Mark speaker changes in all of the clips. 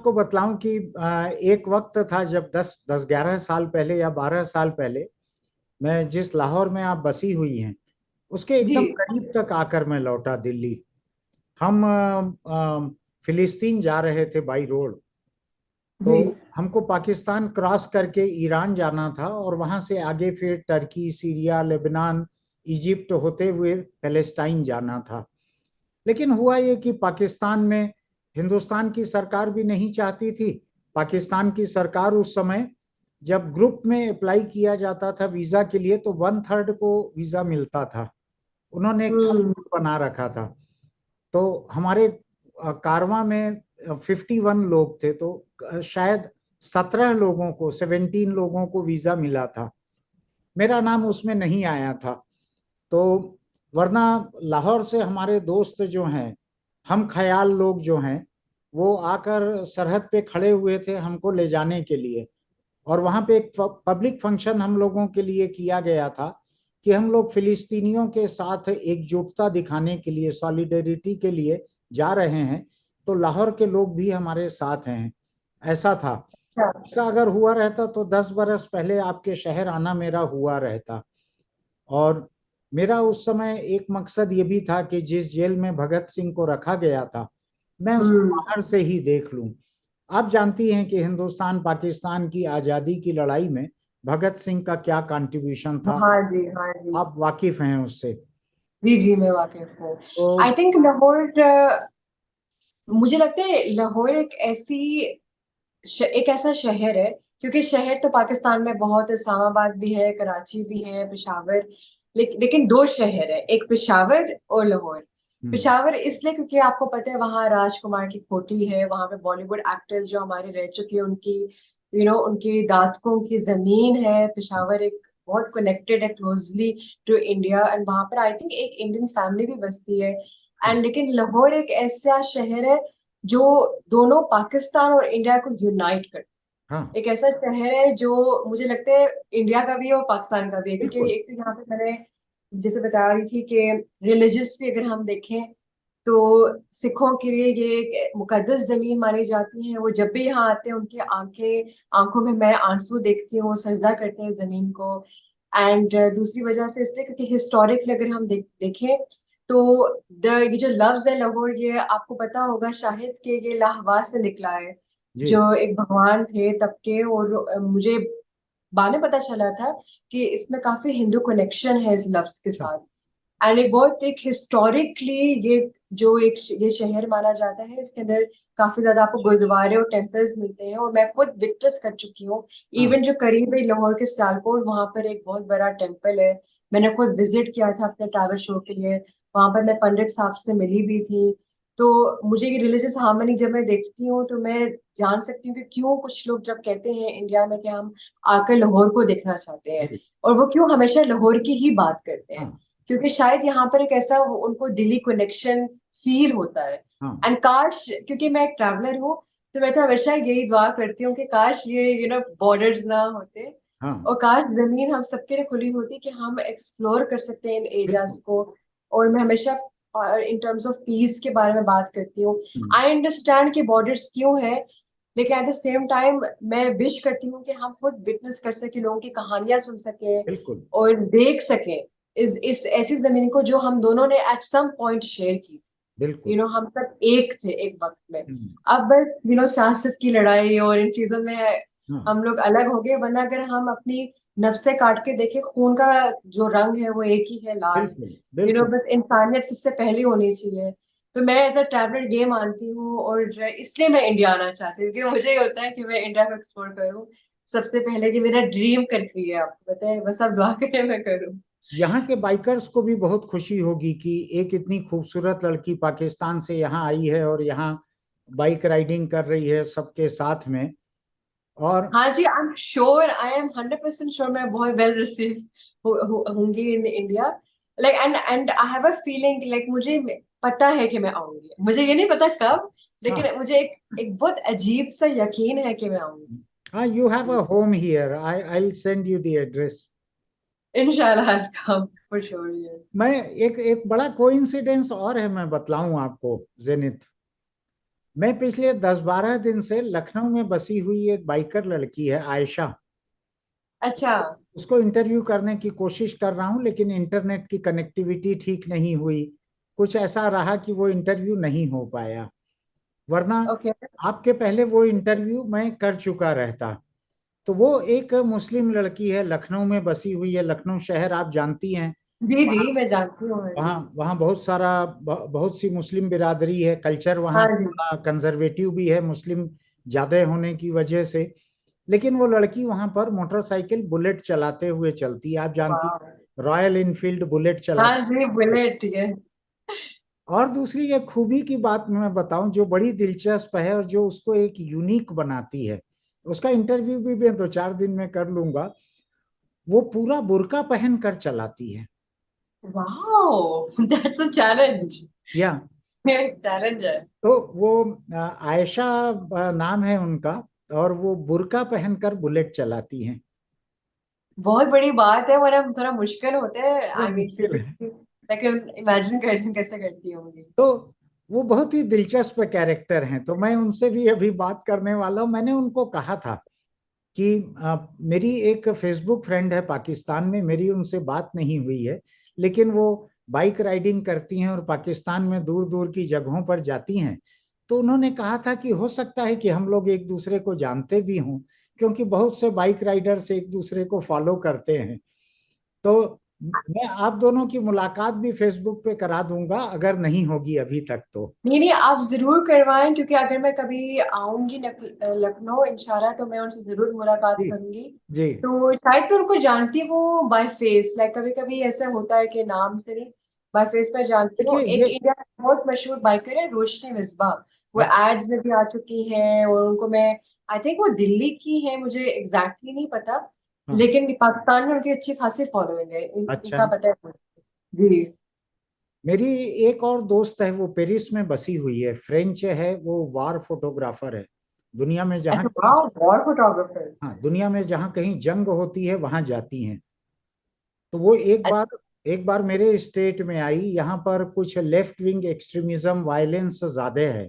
Speaker 1: आपको बतलाऊं कि एक वक्त था जब 10-11 साल पहले या 12 साल पहले, मैं जिस लाहौर में आप बसी हुई हैं उसके
Speaker 2: जी
Speaker 1: एकदम करीब तक आकर मैं लौटा दिल्ली। हम फिलिस्तीन जा रहे थे बाई रोड। तो
Speaker 2: जी।
Speaker 1: हमको पाकिस्तान क्रॉस करके ईरान जाना था और वहां से आगे फिर टर्की, सीरिया, लेबनान, इजिप्ट होते हुए पैलेस्टाइन जाना था। लेकिन हुआ ये कि पाकिस्तान में हिंदुस्तान की सरकार भी नहीं चाहती थी। पाकिस्तान की सरकार उस समय, जब ग्रुप में अप्लाई किया जाता था वीजा के लिए, तो 1/3 को वीजा मिलता था। उन्होंने एक थंब
Speaker 2: हम्म।
Speaker 1: रूल बना रखा था। तो हमारे कारवां में 51 लोग थे, तो शायद 17 लोगों को वीजा मिला था। मेरा नाम उसमें नहीं आया था। तो वरना लाहौर से हमारे दोस्त जो हैं, हम ख्याल लोग जो हैं, वो आकर सरहद पे खड़े हुए थे हमको ले जाने के लिए। और वहां पे एक पब्लिक फंक्शन हम लोगों के लिए किया गया था कि हम लोग फिलिस्तीनियों के साथ एकजुटता दिखाने के लिए, सॉलिडेरिटी के लिए जा रहे हैं। तो लाहौर के लोग भी हमारे साथ हैं, ऐसा था।
Speaker 2: अच्छा।
Speaker 1: ऐसा अगर हुआ रहता तो 10 बरस पहले आपके शहर आना मेरा हुआ रहता। और मेरा उस समय एक मकसद ये भी था कि जिस जेल में भगत सिंह को रखा गया था, मैं उसको
Speaker 2: हम्म।
Speaker 1: बाहर से ही देख लूं। आप जानती हैं कि हिंदुस्तान पाकिस्तान की आजादी की लड़ाई में भगत सिंह का क्या कंट्रीब्यूशन था।
Speaker 2: हाँ जी, हाँ जी।
Speaker 1: आप वाकिफ हैं उससे।
Speaker 2: जी जी, मैं वाकिफ हूँ।
Speaker 1: तो
Speaker 2: आई थिंक लाहौर, मुझे लगता है लाहौर एक ऐसा शहर है, क्योंकि शहर तो पाकिस्तान में बहुत है, इस्लामाबाद भी है, कराची भी है, पेशावर। लेकिन दो शहर है, एक पेशावर और लाहौर।
Speaker 1: हम्म,
Speaker 2: पेशावर इसलिए क्योंकि आपको पता है वहाँ राजकुमार की कोठी है, वहाँ पे बॉलीवुड एक्टर्स जो हमारे रह चुके हैं उनकी उनकी दादकों की जमीन है। पेशावर एक बहुत कनेक्टेड है क्लोजली टू इंडिया, एंड वहां पर आई थिंक एक इंडियन फैमिली भी बसती है।
Speaker 1: हाँ,
Speaker 2: एंड लेकिन लाहौर एक ऐसा शहर है जो दोनों पाकिस्तान और इंडिया को यूनाइट कर,
Speaker 1: हाँ,
Speaker 2: एक ऐसा शहर है जो मुझे लगता है इंडिया का भी है और पाकिस्तान का भी है, क्योंकि
Speaker 1: बिल्कुल।
Speaker 2: एक तो यहाँ पे मैंने जैसे बता रही थी कि रिलीजियसली अगर हम देखें तो सिखों के लिए ये एक मुकद्दस जमीन मानी जाती है। वो जब भी यहाँ आते हैं उनकी आंखों में मैं आंसू देखती हूँ, वो सजदा करते हैं जमीन को। एंड दूसरी वजह से इसलिए क्योंकि हिस्टोरिकली अगर हम देखें तो ये जो लफ्ज है लाहौर, ये आपको पता होगा शायद कि ये लाहवा से निकला है,
Speaker 1: जी,
Speaker 2: जो एक भगवान थे तब के। और मुझे बाद में पता चला था कि इसमें काफी हिंदू कनेक्शन है इस लफ्ज के
Speaker 1: अच्छा,
Speaker 2: साथ। एंड एक हिस्टोरिकली ये जो ये शहर माना जाता है, इसके अंदर काफी ज्यादा आपको गुरुद्वारे और टेम्पल्स मिलते हैं, और मैं खुद विटनेस कर चुकी हूँ।
Speaker 1: हाँ,
Speaker 2: इवन जो करीब है लाहौर के सियालकोट, वहां पर एक बहुत बड़ा टेम्पल है। मैंने खुद विजिट किया था अपने ट्रैवल शो के लिए, वहां पर मैं पंडित साहब से मिली भी थी। तो मुझे ये रिलीजियस हार्मनी जब मैं देखती हूँ तो मैं जान सकती हूँ कि क्यों कुछ लोग जब कहते हैं इंडिया में कि हम आकर लाहौर को देखना चाहते हैं,
Speaker 1: जी,
Speaker 2: और वो क्यों हमेशा लाहौर की ही बात करते हैं,
Speaker 1: हाँ,
Speaker 2: क्योंकि शायद यहाँ पर एक ऐसा उनको दिली कनेक्शन फील होता है।
Speaker 1: हाँ,
Speaker 2: एंड काश, क्योंकि मैं एक ट्रैवलर हूँ, तो मैं तो हमेशा यही दुआ करती हूँ कि काश ये बॉर्डर्स ना होते,
Speaker 1: हाँ,
Speaker 2: और काश जमीन हम सबके लिए खुली होती कि हम एक्सप्लोर कर सकते हैं इन एरियाज
Speaker 1: बिल्कुल।
Speaker 2: को। और मैं हमेशा इन टर्म्स ऑफ पीस के बारे में बात करती हूँ।
Speaker 1: हम्म,
Speaker 2: आई अंडरस्टैंड कि बॉर्डर्स क्यों है, लेकिन एट द सेम टाइम मैं विश करती हूँ कि हम खुद विटनेस कर सके, लोगों की कहानियां सुन सके
Speaker 1: बिल्कुल,
Speaker 2: और देख सके इस ऐसी जमीन को जो हम दोनों ने एट सम पॉइंट शेयर की।
Speaker 1: बिल्कुल।
Speaker 2: हम सब एक थे एक वक्त में।
Speaker 1: हम्म,
Speaker 2: अब बस सियासत की लड़ाई और इन चीजों में
Speaker 1: हाँ,
Speaker 2: हम लोग अलग हो गए, वरना अगर हम अपनी नफ्से काट के देखें, खून का जो रंग है वो एक ही है, लाल।
Speaker 1: बिल्कुल, बिल्कुल।
Speaker 2: बस इंसानियत सबसे पहली होनी चाहिए। तो मैं एज अ ट्रैवलर ये मानती हूँ, और इसलिए मैं इंडिया आना चाहती हूँ, क्योंकि मुझे ये होता है कि मैं इंडिया को एक्सप्लोर करूँ सबसे पहले, कि मेरा ड्रीम कंट्री है, आपको पता है, बस आप दुआ करें मैं करूँ।
Speaker 1: यहाँ के बाइकर्स को भी बहुत खुशी होगी कि एक इतनी खूबसूरत लड़की पाकिस्तान से यहाँ आई है और यहाँ बाइक राइडिंग कर रही है सबके साथ में। और
Speaker 2: हाँ जी, I am sure, I am 100% sure मैं बहुत वेल रिसीव होंगी in India. Like and I have a feeling, like मुझे पता है कि मैं आऊंगी, मुझे ये नहीं पता कब,
Speaker 1: हाँ,
Speaker 2: लेकिन मुझे एक बहुत अजीब सा यकीन है कि मैं आऊंगी।
Speaker 1: हाँ, you have a home here, I will send you the address.
Speaker 2: इंशाल्लाह आई कम फॉर श्योर।
Speaker 1: मैं एक एक बड़ा कोइंसिडेंस और है, मैं बतलाऊं आपको जेनित। मैं पिछले 10-12 दिन से लखनऊ में बसी हुई एक बाइकर लड़की है आयशा,
Speaker 2: अच्छा।
Speaker 1: उसको इंटरव्यू करने की कोशिश कर रहा हूँ, लेकिन इंटरनेट की कनेक्टिविटी ठीक नहीं हुई। कुछ ऐसा रहा कि वो इंटरव्यू नहीं हो पाया, वरना
Speaker 2: ओके।
Speaker 1: आपके पहले वो इंटरव्यू मैं कर चुका रहता। तो वो एक मुस्लिम लड़की है, लखनऊ में बसी हुई है। लखनऊ शहर आप जानती हैं,
Speaker 2: जी
Speaker 1: वहाँ
Speaker 2: जी, मैं जानती हूँ।
Speaker 1: वहाँ वहाँ बहुत सारा बहुत सी मुस्लिम बिरादरी है। कल्चर वहाँ
Speaker 2: हाँ जी।
Speaker 1: थोड़ा कंजर्वेटिव भी है, मुस्लिम ज्यादा होने की वजह से। लेकिन वो लड़की वहां पर मोटरसाइकिल बुलेट चलाते हुए चलती है, आप जानती,
Speaker 2: वाह।
Speaker 1: रॉयल इनफील्ड बुलेट
Speaker 2: हाँ
Speaker 1: चलाती
Speaker 2: जी,
Speaker 1: है।
Speaker 2: बुलेट ये।
Speaker 1: और दूसरी एक खूबी की बात मैं बताऊं जो बड़ी दिलचस्प है और जो उसको एक यूनिक बनाती है, उसका इंटरव्यू भी मैं 2-4 दिन में कर लूंगा। वो पूरा बुर्का पहन कर चलाती है।
Speaker 2: वाह, दैट्स अ चैलेंज।
Speaker 1: या
Speaker 2: चैलेंज है।
Speaker 1: तो वो आयशा नाम है उनका, और वो बुर्का पहनकर बुलेट चलाती हैं।
Speaker 2: बहुत बड़ी बात है, वरना थोड़ा मुश्किल होता है।
Speaker 1: वो
Speaker 2: आई मीन
Speaker 1: मुश्किल
Speaker 2: किसी
Speaker 1: है।
Speaker 2: ताकि इमेजिन कर कैसे करती होंगी।
Speaker 1: तो वो बहुत ही दिलचस्प कैरेक्टर हैं, तो मैं उनसे भी अभी बात करने वाला हूँ। मैंने उनको कहा था कि मेरी एक फेसबुक फ्रेंड है पाकिस्तान में, मेरी उनसे बात नहीं हुई है, लेकिन वो बाइक राइडिंग करती हैं और पाकिस्तान में दूर दूर की जगहों पर जाती हैं। तो उन्होंने कहा था कि हो सकता है कि हम लोग एक दूसरे को जानते भी हों, क्योंकि बहुत से बाइक राइडर्स एक दूसरे को फॉलो करते हैं। तो मैं आप दोनों की मुलाकात भी फेसबुक पे करा दूंगा, अगर नहीं होगी अभी तक तो।
Speaker 2: नहीं नहीं, आप जरूर करवाएं, क्योंकि अगर मैं कभी आऊंगी लखनऊ इंशाल्लाह, तो मैं उनसे जरूर मुलाकात
Speaker 1: जी
Speaker 2: करूंगी।
Speaker 1: जी।
Speaker 2: तो शायद मैं उनको जानती हूँ बाय फेस, लाइक कभी कभी ऐसा होता है कि नाम से नहीं, बाय फेस पर जानती हूँ।
Speaker 1: देखिए
Speaker 2: एक
Speaker 1: ये,
Speaker 2: इंडिया की बहुत मशहूर बाइकर है रोशनी मिस्बा, वो
Speaker 1: अच्छा,
Speaker 2: एड्स में भी आ चुकी हैं, और उनको मैं, आई थिंक वो दिल्ली की है, मुझे एग्जैक्टली नहीं पता,
Speaker 1: हाँ,
Speaker 2: लेकिन पाकिस्तान में उनकी अच्छी खासी फॉलोइंग है,
Speaker 1: अच्छा।
Speaker 2: इनका पता है मुझे। जी।
Speaker 1: मेरी एक और दोस्त है, वो पेरिस में बसी हुई है, फ्रेंच है, वो वार फोटोग्राफर है। दुनिया में जहाँ
Speaker 2: अच्छा,
Speaker 1: कहीं,
Speaker 2: वाह, वॉर फोटोग्राफर।
Speaker 1: हाँ, दुनिया में जहाँ कहीं जंग होती है वहां जाती हैं। तो वो एक बार मेरे स्टेट में आई। यहाँ पर कुछ लेफ्ट विंग एक्सट्रीमिज्म वायलेंस ज्यादा है,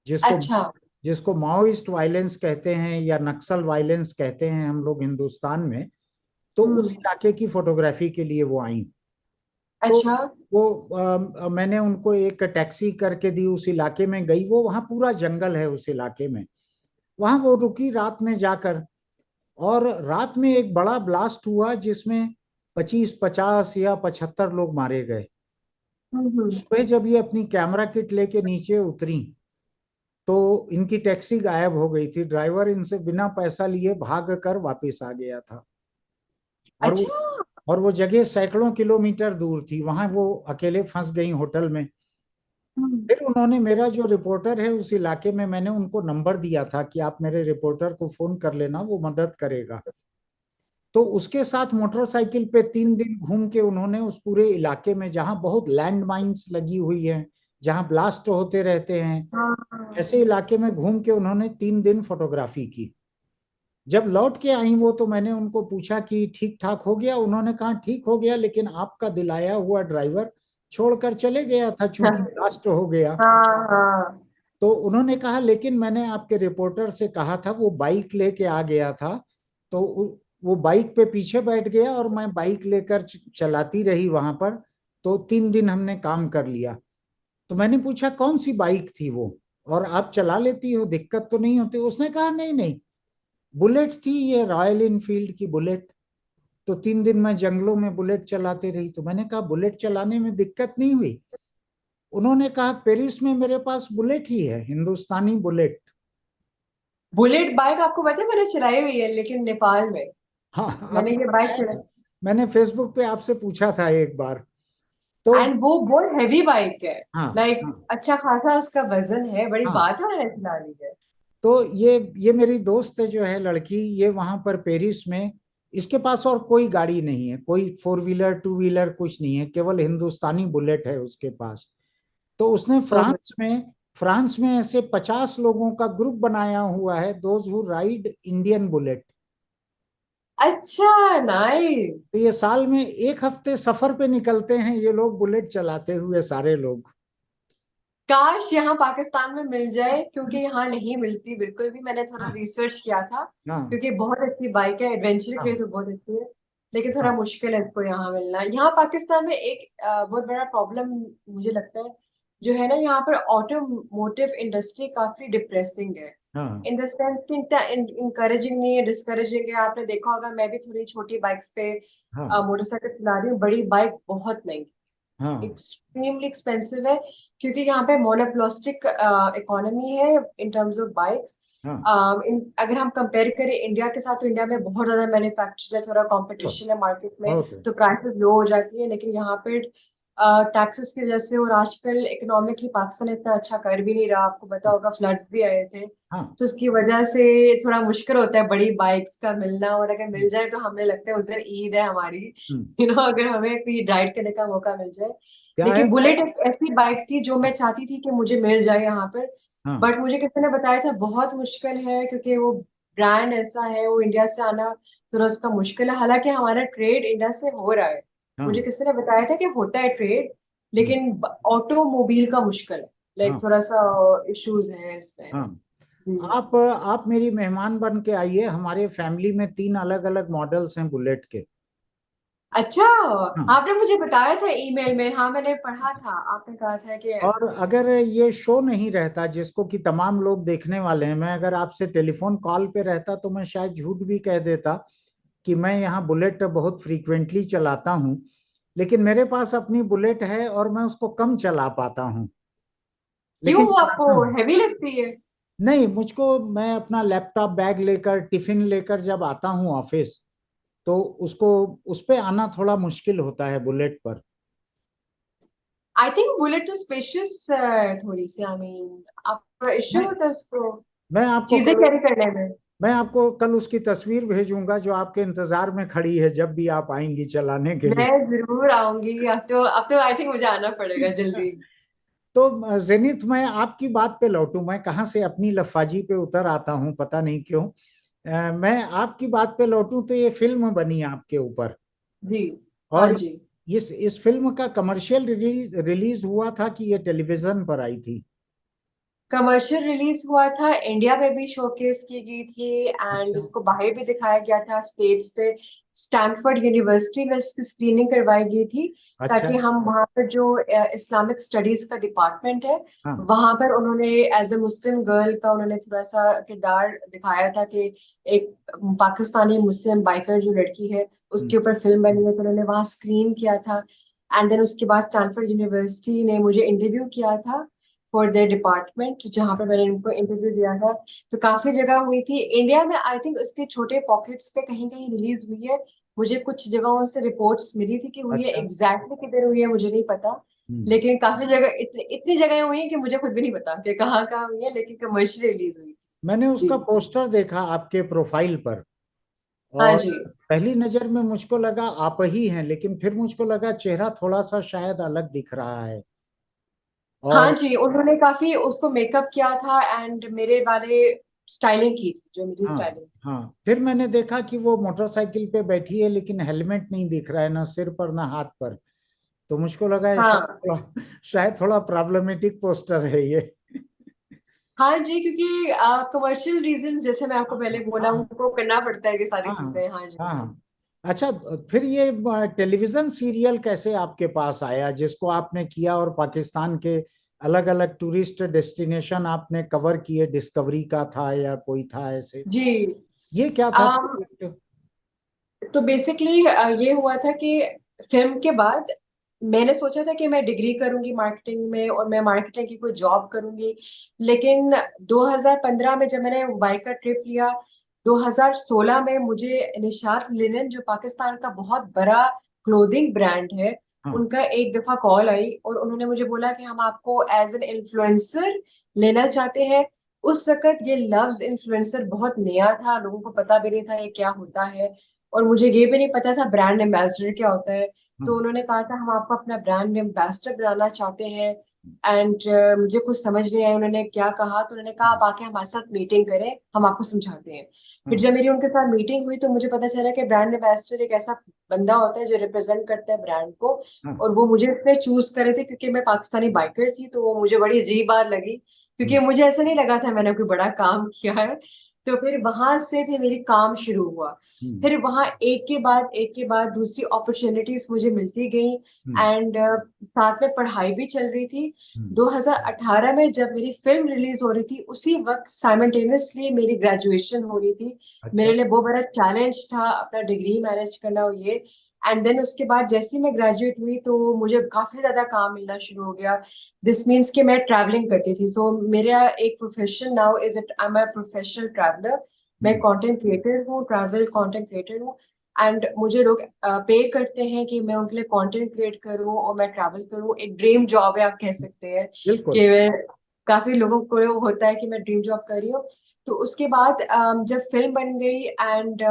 Speaker 1: जिसको
Speaker 2: अच्छा।
Speaker 1: जिसको माओइस्ट वायलेंस कहते हैं या नक्सल वायलेंस कहते हैं हम लोग हिंदुस्तान में। तो उस
Speaker 2: हम्म।
Speaker 1: इलाके की फोटोग्राफी के लिए वो आई। तो
Speaker 2: अच्छा।
Speaker 1: वो मैंने उनको एक टैक्सी करके दी, उस इलाके में गई। वो वहाँ पूरा जंगल है उस इलाके में। वहां वो रुकी रात में जाकर, और रात में एक बड़ा ब्लास्ट हुआ जिसमें 25, 50 या 75 लोग मारे गए।
Speaker 2: हम्म।
Speaker 1: सुबह जब ये अपनी कैमरा किट लेके नीचे उतरी, तो इनकी टैक्सी गायब हो गई थी। ड्राइवर इनसे बिना पैसा लिए भाग कर वापस आ गया था। और वो
Speaker 2: अच्छा।
Speaker 1: और वो जगह सैकड़ों किलोमीटर दूर थी। वहां वो अकेले फंस गई होटल में।
Speaker 2: हम्म।
Speaker 1: फिर उन्होंने, मेरा जो रिपोर्टर है उस इलाके में, मैंने उनको नंबर दिया था कि आप मेरे रिपोर्टर को फोन कर लेना, वो मदद करेगा। तो उसके साथ मोटरसाइकिल पे 3 दिन घूम के उन्होंने उस पूरे इलाके में, जहां बहुत लैंड माइन्स लगी हुई हैं, जहां ब्लास्ट होते रहते हैं,
Speaker 2: हाँ।
Speaker 1: ऐसे इलाके में घूम के उन्होंने 3 दिन फोटोग्राफी की। जब लौट के आई वो, तो मैंने उनको पूछा कि ठीक ठाक हो गया। उन्होंने कहा ठीक हो गया, लेकिन आपका दिलाया हुआ ड्राइवर छोड़कर चले गया था, चूंकि ब्लास्ट हो गया।
Speaker 2: हाँ हाँ।
Speaker 1: तो उन्होंने कहा लेकिन मैंने आपके रिपोर्टर से कहा था, वो बाइक लेके आ गया था। तो वो बाइक पे पीछे बैठ गया और मैं बाइक लेकर चलाती रही वहां पर। तो 3 दिन हमने काम कर लिया। तो मैंने पूछा कौन सी बाइक थी वो, और आप चला लेती हो, दिक्कत तो नहीं होती? उसने कहा नहीं नहीं, बुलेट थी, ये रॉयल इनफील्ड की बुलेट। तो 3 दिन मैं जंगलों में बुलेट चलाते रही। तो मैंने कहा बुलेट चलाने में दिक्कत नहीं हुई? उन्होंने कहा पेरिस में मेरे पास बुलेट ही है, हिंदुस्तानी बुलेट।
Speaker 2: बुलेट बाइक आपको पता है, मैंने चलाई हुई है, लेकिन नेपाल में
Speaker 1: हाँ,
Speaker 2: मैंने
Speaker 1: आपने
Speaker 2: ये बाइक
Speaker 1: बताया
Speaker 2: चलाई।
Speaker 1: था, मैंने फेसबुक पे आपसे पूछा था एक बार। तो
Speaker 2: एंड वो बहुत हैवी बाइक है,
Speaker 1: हाँ
Speaker 2: लाइक
Speaker 1: हाँ
Speaker 2: अच्छा खासा उसका वजन है, बड़ी
Speaker 1: हाँ।
Speaker 2: बात है मैंने चला ली है।
Speaker 1: तो ये मेरी दोस्त है जो है लड़की, ये वहां पर पेरिस में, इसके पास और कोई गाड़ी नहीं है, कोई 4 व्हीलर 2 व्हीलर कुछ नहीं है, केवल हिंदुस्तानी बुलेट है उसके पास। तो उसने
Speaker 2: ओह।
Speaker 1: फ्रांस में ऐसे 50 लोगों का ग्रुप बनाया हुआ है, those who ride Indian bullet.
Speaker 2: अच्छा, नाइस।
Speaker 1: तो ये साल में एक हफ्ते सफर पे निकलते हैं ये लोग बुलेट चलाते हुए सारे लोग।
Speaker 2: काश यहाँ पाकिस्तान में मिल जाए, क्योंकि यहाँ नहीं मिलती बिल्कुल भी। मैंने थोड़ा
Speaker 1: हाँ
Speaker 2: रिसर्च किया था,
Speaker 1: हाँ
Speaker 2: क्योंकि बहुत अच्छी बाइक है, एडवेंचर के लिए
Speaker 1: हाँ
Speaker 2: तो बहुत अच्छी है, लेकिन थोड़ा
Speaker 1: हाँ
Speaker 2: मुश्किल है इसको यहाँ मिलना। यहाँ पाकिस्तान में एक बहुत बड़ा प्रॉब्लम मुझे लगता है जो है ना, यहाँ पर ऑटोमोटिव इंडस्ट्री काफी डिप्रेसिंग है।
Speaker 1: हाँ
Speaker 2: इन द सेंस कि इंकरेजिंग नहीं है, डिस्करेजिंग है। आपने देखा होगा, मैं भी थोड़ी छोटी बाइक्स पे
Speaker 1: हाँ
Speaker 2: मोटरसाइकिल चला रही हूँ, बड़ी बाइक बहुत महंगी,
Speaker 1: हाँ
Speaker 2: एक्सट्रीमली एक्सपेंसिव है, क्योंकि यहाँ पे मोनोपोलिस्टिक इकोनॉमी है इन टर्म्स ऑफ बाइक्स।
Speaker 1: हाँ
Speaker 2: अगर हम कंपेयर करें इंडिया के साथ, तो इंडिया में बहुत ज्यादा मैन्युफैक्चरर्स है, थोड़ा
Speaker 1: बहुत
Speaker 2: कंपटीशन है मार्केट में,
Speaker 1: बहुत है।
Speaker 2: तो प्राइसेस लो हो जाती है। लेकिन यहाँ पे टैक्सेस की वजह से, और आजकल इकोनॉमिकली पाकिस्तान इतना अच्छा कर भी नहीं रहा, आपको पता होगा फ्लड्स भी आए थे,
Speaker 1: हाँ
Speaker 2: तो उसकी वजह से थोड़ा मुश्किल होता है बड़ी बाइक्स का मिलना। और अगर मिल जाए तो हमें लगता है उस दिन ईद है हमारी,
Speaker 1: हम्म,
Speaker 2: अगर हमें कोई राइड करने का मौका मिल जाए।
Speaker 1: क्या है
Speaker 2: लेकिन
Speaker 1: मैं।
Speaker 2: बुलेट एक ऐसी बाइक थी जो मैं चाहती थी कि मुझे मिल जाए यहाँ पर,
Speaker 1: हाँ
Speaker 2: बट मुझे किसी ने बताया था बहुत मुश्किल है, क्योंकि वो ब्रांड ऐसा है, वो इंडिया से आना थोड़ा उसका मुश्किल है। हालांकि हमारा ट्रेड इंडिया से हो रहा है, मुझे
Speaker 1: हाँ
Speaker 2: किसी ने बताया था कि होता है ट्रेड,
Speaker 1: हम्म,
Speaker 2: लेकिन ऑटोमोबाइल का मुश्किल है, लाइक
Speaker 1: हाँ
Speaker 2: थोड़ा सा इश्यूज है इसमें।
Speaker 1: हाँ
Speaker 2: हम्म।
Speaker 1: आप मेरी मेहमान बन के आइए। हमारे फैमिली में 3 अलग अलग मॉडल्स हैं बुलेट के।
Speaker 2: अच्छा,
Speaker 1: हाँ
Speaker 2: आपने मुझे बताया था ईमेल में, हाँ मैंने पढ़ा था, आपने कहा था कि
Speaker 1: और अगर ये शो नहीं रहता जिसको कि तमाम लोग देखने वाले हैं, मैं अगर आपसे टेलीफोन कॉल पे रहता तो मैं शायद झूठ भी कह देता कि मैं यहाँ बुलेट बहुत फ्रीक्वेंटली चलाता हूँ। लेकिन मेरे पास अपनी बुलेट है और मैं उसको कम चला पाता हूँ,
Speaker 2: क्यों,
Speaker 1: लेकिन
Speaker 2: वो आपको
Speaker 1: चलाता हूँ।
Speaker 2: हैवी लगती है?
Speaker 1: नहीं, मुझको मैं अपना लैपटॉप बैग लेकर टिफिन लेकर जब आता हूँ ऑफिस, तो उसको उस पे आना थोड़ा मुश्किल होता है बुलेट पर।
Speaker 2: आई थिंक बुलेट तो स्पेशियस थोड़ी सी, आई मीन आपका इश्यू
Speaker 1: मैं
Speaker 2: होता है उसको
Speaker 1: मैं आपको
Speaker 2: चीजें
Speaker 1: कल
Speaker 2: कैरी करने में।
Speaker 1: मैं आपको कल उसकी तस्वीर भेजूंगा जो आपके इंतजार में खड़ी है जब भी आप आएंगी चलाने के
Speaker 2: मैं
Speaker 1: लिए।
Speaker 2: जरूर आऊंगी, अब तो आई थिंक मुझे आना पड़ेगा जल्दी।
Speaker 1: तो जेनिथ, मैं आपकी बात पे लौटूं, मैं कहाँ से अपनी लफाजी पे उतर आता हूँ पता नहीं क्यों। मैं आपकी बात पे लौटूं तो ये फिल्म बनी आपके ऊपर,
Speaker 2: जी। हाँ
Speaker 1: और
Speaker 2: जी।
Speaker 1: इस फिल्म का कमर्शियल रिलीज रिलीज हुआ था कि ये टेलीविजन पर आई थी?
Speaker 2: कमर्शियल रिलीज हुआ था, इंडिया में भी शोकेस की गई थी, एंड
Speaker 1: अच्छा
Speaker 2: इसको बाहर भी दिखाया गया था स्टेट्स पे। स्टैनफोर्ड यूनिवर्सिटी में इसकी स्क्रीनिंग करवाई गई थी,
Speaker 1: अच्छा।
Speaker 2: ताकि हम वहाँ पर जो इस्लामिक स्टडीज का डिपार्टमेंट है,
Speaker 1: हाँ
Speaker 2: वहां पर उन्होंने एज ए मुस्लिम गर्ल का उन्होंने थोड़ा सा किरदार दिखाया था, कि एक पाकिस्तानी मुस्लिम बाइकर जो लड़की है
Speaker 1: हम्म,
Speaker 2: उसके ऊपर फिल्म बनी है, तो उन्होंने वहाँ स्क्रीन किया था। एंड देन उसके बाद स्टैनफोर्ड यूनिवर्सिटी ने मुझे इंटरव्यू किया था फॉर देयर डिपार्टमेंट, जहाँ पे मैंने इनको इंटरव्यू दिया था। तो काफी जगह हुई थी इंडिया में, आई थिंक उसके छोटे पॉकेट्स पे कहीं कहीं रिलीज हुई है। मुझे कुछ जगहों से रिपोर्ट्स मिली थी कि हुई है,
Speaker 1: अच्छा।
Speaker 2: एग्जैक्टली किधर हुई है मुझे नहीं पता,
Speaker 1: हम्म,
Speaker 2: लेकिन काफी जगह, इतनी जगह हुई है कि मुझे खुद भी नहीं पता कि कहाँ कहाँ हुई है, लेकिन कमर्शियल रिलीज हुई थी।
Speaker 1: मैंने उसका
Speaker 2: जी।
Speaker 1: पोस्टर देखा आपके प्रोफाइल पर,
Speaker 2: हाँ
Speaker 1: और
Speaker 2: जी।
Speaker 1: पहली नजर में मुझको लगा आप ही हैं, लेकिन फिर मुझको लगा चेहरा थोड़ा सा शायद अलग दिख रहा है।
Speaker 2: हाँ
Speaker 1: और
Speaker 2: जी, उन्होंने काफी उसको मेकअप किया था, एंड मेरे वाले स्टाइलिंग की थी, जो मेरी
Speaker 1: हाँ
Speaker 2: स्टाइलिंग।
Speaker 1: हाँ, फिर मैंने देखा कि वो मोटरसाइकिल पे बैठी है लेकिन हेलमेट नहीं दिख रहा है, ना सिर पर ना हाथ पर। तो मुझको लगा है
Speaker 2: हाँ।
Speaker 1: शायद थोड़ा प्रॉब्लमेटिक पोस्टर है ये।
Speaker 2: हाँ जी, क्योंकि कमर्शियल रीजन, जैसे मैं आपको पहले बोला,
Speaker 1: हाँ
Speaker 2: उनको करना पड़ता है ये सारी
Speaker 1: हाँ
Speaker 2: चीजें। हाँ जी।
Speaker 1: हाँ हाँ। अच्छा, फिर ये टेलीविजन सीरियल कैसे आपके पास आया जिसको आपने किया, और पाकिस्तान के अलग अलग टूरिस्ट डेस्टिनेशन आपने कवर किए? डिस्कवरी का था या कोई था ऐसे?
Speaker 2: जी।
Speaker 1: ये क्या था
Speaker 2: अम,
Speaker 1: प्रोजेक्ट?
Speaker 2: तो बेसिकली ये हुआ था कि फिल्म के बाद मैंने सोचा था कि मैं डिग्री करूंगी मार्केटिंग में, और मैं मार्केटिंग की कोई जॉब करूंगी। लेकिन 2015 में जब मैंने बाइक का ट्रिप लिया, 2016 में मुझे निशात लिनन, जो पाकिस्तान का बहुत बड़ा क्लोथिंग ब्रांड है,
Speaker 1: हाँ
Speaker 2: उनका एक दफा कॉल आई, और उन्होंने मुझे बोला कि हम आपको एज एन इन्फ्लुएंसर लेना चाहते हैं। उस वक्त ये लव्स इन्फ्लुएंसर बहुत नया था, लोगों को पता भी नहीं था ये क्या होता है, और मुझे ये भी नहीं पता था ब्रांड एम्बेसडर क्या होता है।
Speaker 1: हाँ
Speaker 2: तो उन्होंने कहा था हम आपको अपना ब्रांड एम्बेसडर बनाना चाहते हैं, एंड मुझे कुछ समझ नहीं आया उन्होंने क्या कहा, तो उन्होंने कहा आप आके हमारे साथ मीटिंग करें, हम आपको समझाते हैं। फिर
Speaker 1: हाँ
Speaker 2: जब मेरी उनके साथ मीटिंग हुई तो मुझे पता चला कि ब्रांड एम्बेसडर एक ऐसा बंदा होता है जो रिप्रेजेंट करता है ब्रांड को,
Speaker 1: हाँ।
Speaker 2: और वो मुझे इसलिए चूज करे थे क्योंकि मैं पाकिस्तानी बाइकर थी, तो वो मुझे बड़ी अजीब बात लगी, क्योंकि
Speaker 1: हम्म,
Speaker 2: मुझे ऐसा नहीं लगा था मैंने कोई बड़ा काम किया है। तो फिर वहां से फिर मेरी काम शुरू हुआ।
Speaker 1: हम्म,
Speaker 2: फिर वहां एक के बाद दूसरी अपॉर्चुनिटीज मुझे मिलती गई,
Speaker 1: हम्म,
Speaker 2: एंड साथ में पढ़ाई भी चल रही थी।
Speaker 1: हम्म।
Speaker 2: 2018 में जब मेरी फिल्म रिलीज हो रही थी, उसी वक्त साइमल्टेनियसली मेरी ग्रेजुएशन हो रही थी।
Speaker 1: अच्छा।
Speaker 2: मेरे लिए बहुत बड़ा चैलेंज था अपना डिग्री मैनेज करना और ये। एंड देन उसके बाद जैसे ही मैं ग्रेजुएट हुई तो मुझे काफी ज्यादा काम मिलना शुरू हो गया। दिस मीन्स कि मैं ट्रैवलिंग करती थी, सो मेरा एक profession now is it, I am a professional traveller. मैं
Speaker 1: हम्म,
Speaker 2: कंटेंट क्रिएटर हूँ, ट्रैवल कंटेंट क्रिएटर हूँ। एंड मुझे लोग पे करते हैं कि मैं उनके लिए कंटेंट क्रिएट करूँ और मैं ट्रैवल करूँ। एक ड्रीम जॉब है, आप कह सकते हैं
Speaker 1: बिल्कुल।
Speaker 2: कि मैं, काफी लोगों को होता है कि मैं ड्रीम जॉब कर रही हूँ। तो उसके बाद जब फिल्म बन गई एंड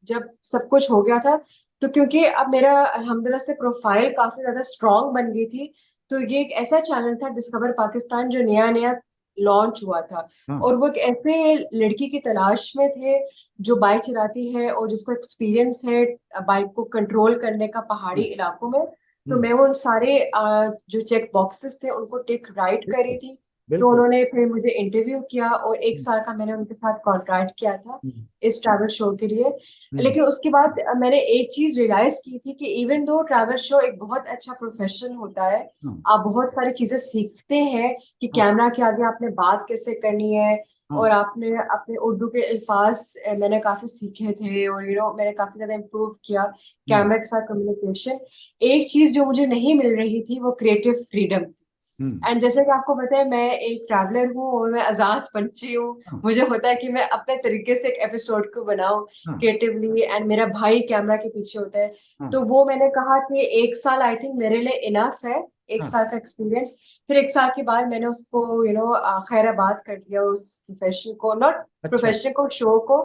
Speaker 2: जब सब कुछ हो गया था, तो क्योंकि अब मेरा अल्हम्दुलिल्लाह से प्रोफाइल काफी ज्यादा स्ट्रांग बन गई थी, तो ये एक ऐसा चैनल था डिस्कवर पाकिस्तान जो नया नया लॉन्च हुआ था।
Speaker 1: हाँ।
Speaker 2: और वो एक ऐसे लड़की की तलाश में थे जो बाइक चलाती है और जिसको एक्सपीरियंस है बाइक को कंट्रोल करने का पहाड़ी
Speaker 1: हम्म,
Speaker 2: इलाकों में। तो
Speaker 1: हम्म,
Speaker 2: मैं वो उन सारे जो चेक बॉक्सेस थे उनको टिक राइट कर रही
Speaker 1: बिल्कुल
Speaker 2: थी। तो
Speaker 1: बिल्कुल।
Speaker 2: उन्होंने फिर मुझे इंटरव्यू किया और एक
Speaker 1: हम्म,
Speaker 2: साल का मैंने उनके साथ कॉन्ट्रैक्ट किया था
Speaker 1: हम्म,
Speaker 2: इस ट्रैवल शो के लिए।
Speaker 1: हम्म,
Speaker 2: लेकिन उसके बाद मैंने एक चीज रियलाइज की थी कि इवन दो ट्रैवल शो एक बहुत अच्छा प्रोफेशन होता है,
Speaker 1: हाँ
Speaker 2: आप बहुत सारी चीजें सीखते हैं कि
Speaker 1: हाँ
Speaker 2: कैमरा के आगे आपने बात कैसे करनी है,
Speaker 1: हाँ।
Speaker 2: और आपने अपने उर्दू के अल्फाज मैंने काफी सीखे थे, और मैंने काफी ज्यादा इम्प्रूव किया
Speaker 1: हम्म,
Speaker 2: कैमरा के साथ कम्युनिकेशन। एक चीज जो मुझे नहीं मिल रही थी वो क्रिएटिव फ्रीडम थी।
Speaker 1: हम्म,
Speaker 2: एंड जैसे कि आपको पता है मैं एक ट्रैवलर हूँ और मैं आजाद पंछी हूँ।
Speaker 1: हाँ
Speaker 2: मुझे होता है कि मैं अपने तरीके से एक एपिसोड को बनाऊं
Speaker 1: हाँ
Speaker 2: क्रिएटिवली, एंड मेरा भाई कैमरा के पीछे होता है।
Speaker 1: हाँ
Speaker 2: तो वो मैंने कहा कि एक साल आई थिंक मेरे लिए इनफ है, एक
Speaker 1: हाँ।
Speaker 2: साल का एक्सपीरियंस। फिर एक साल के बाद मैंने उसको खैराबाद कर दिया उस प्रोफेशन को, नॉट
Speaker 1: अच्छा।
Speaker 2: प्रोफेशन को, शो को।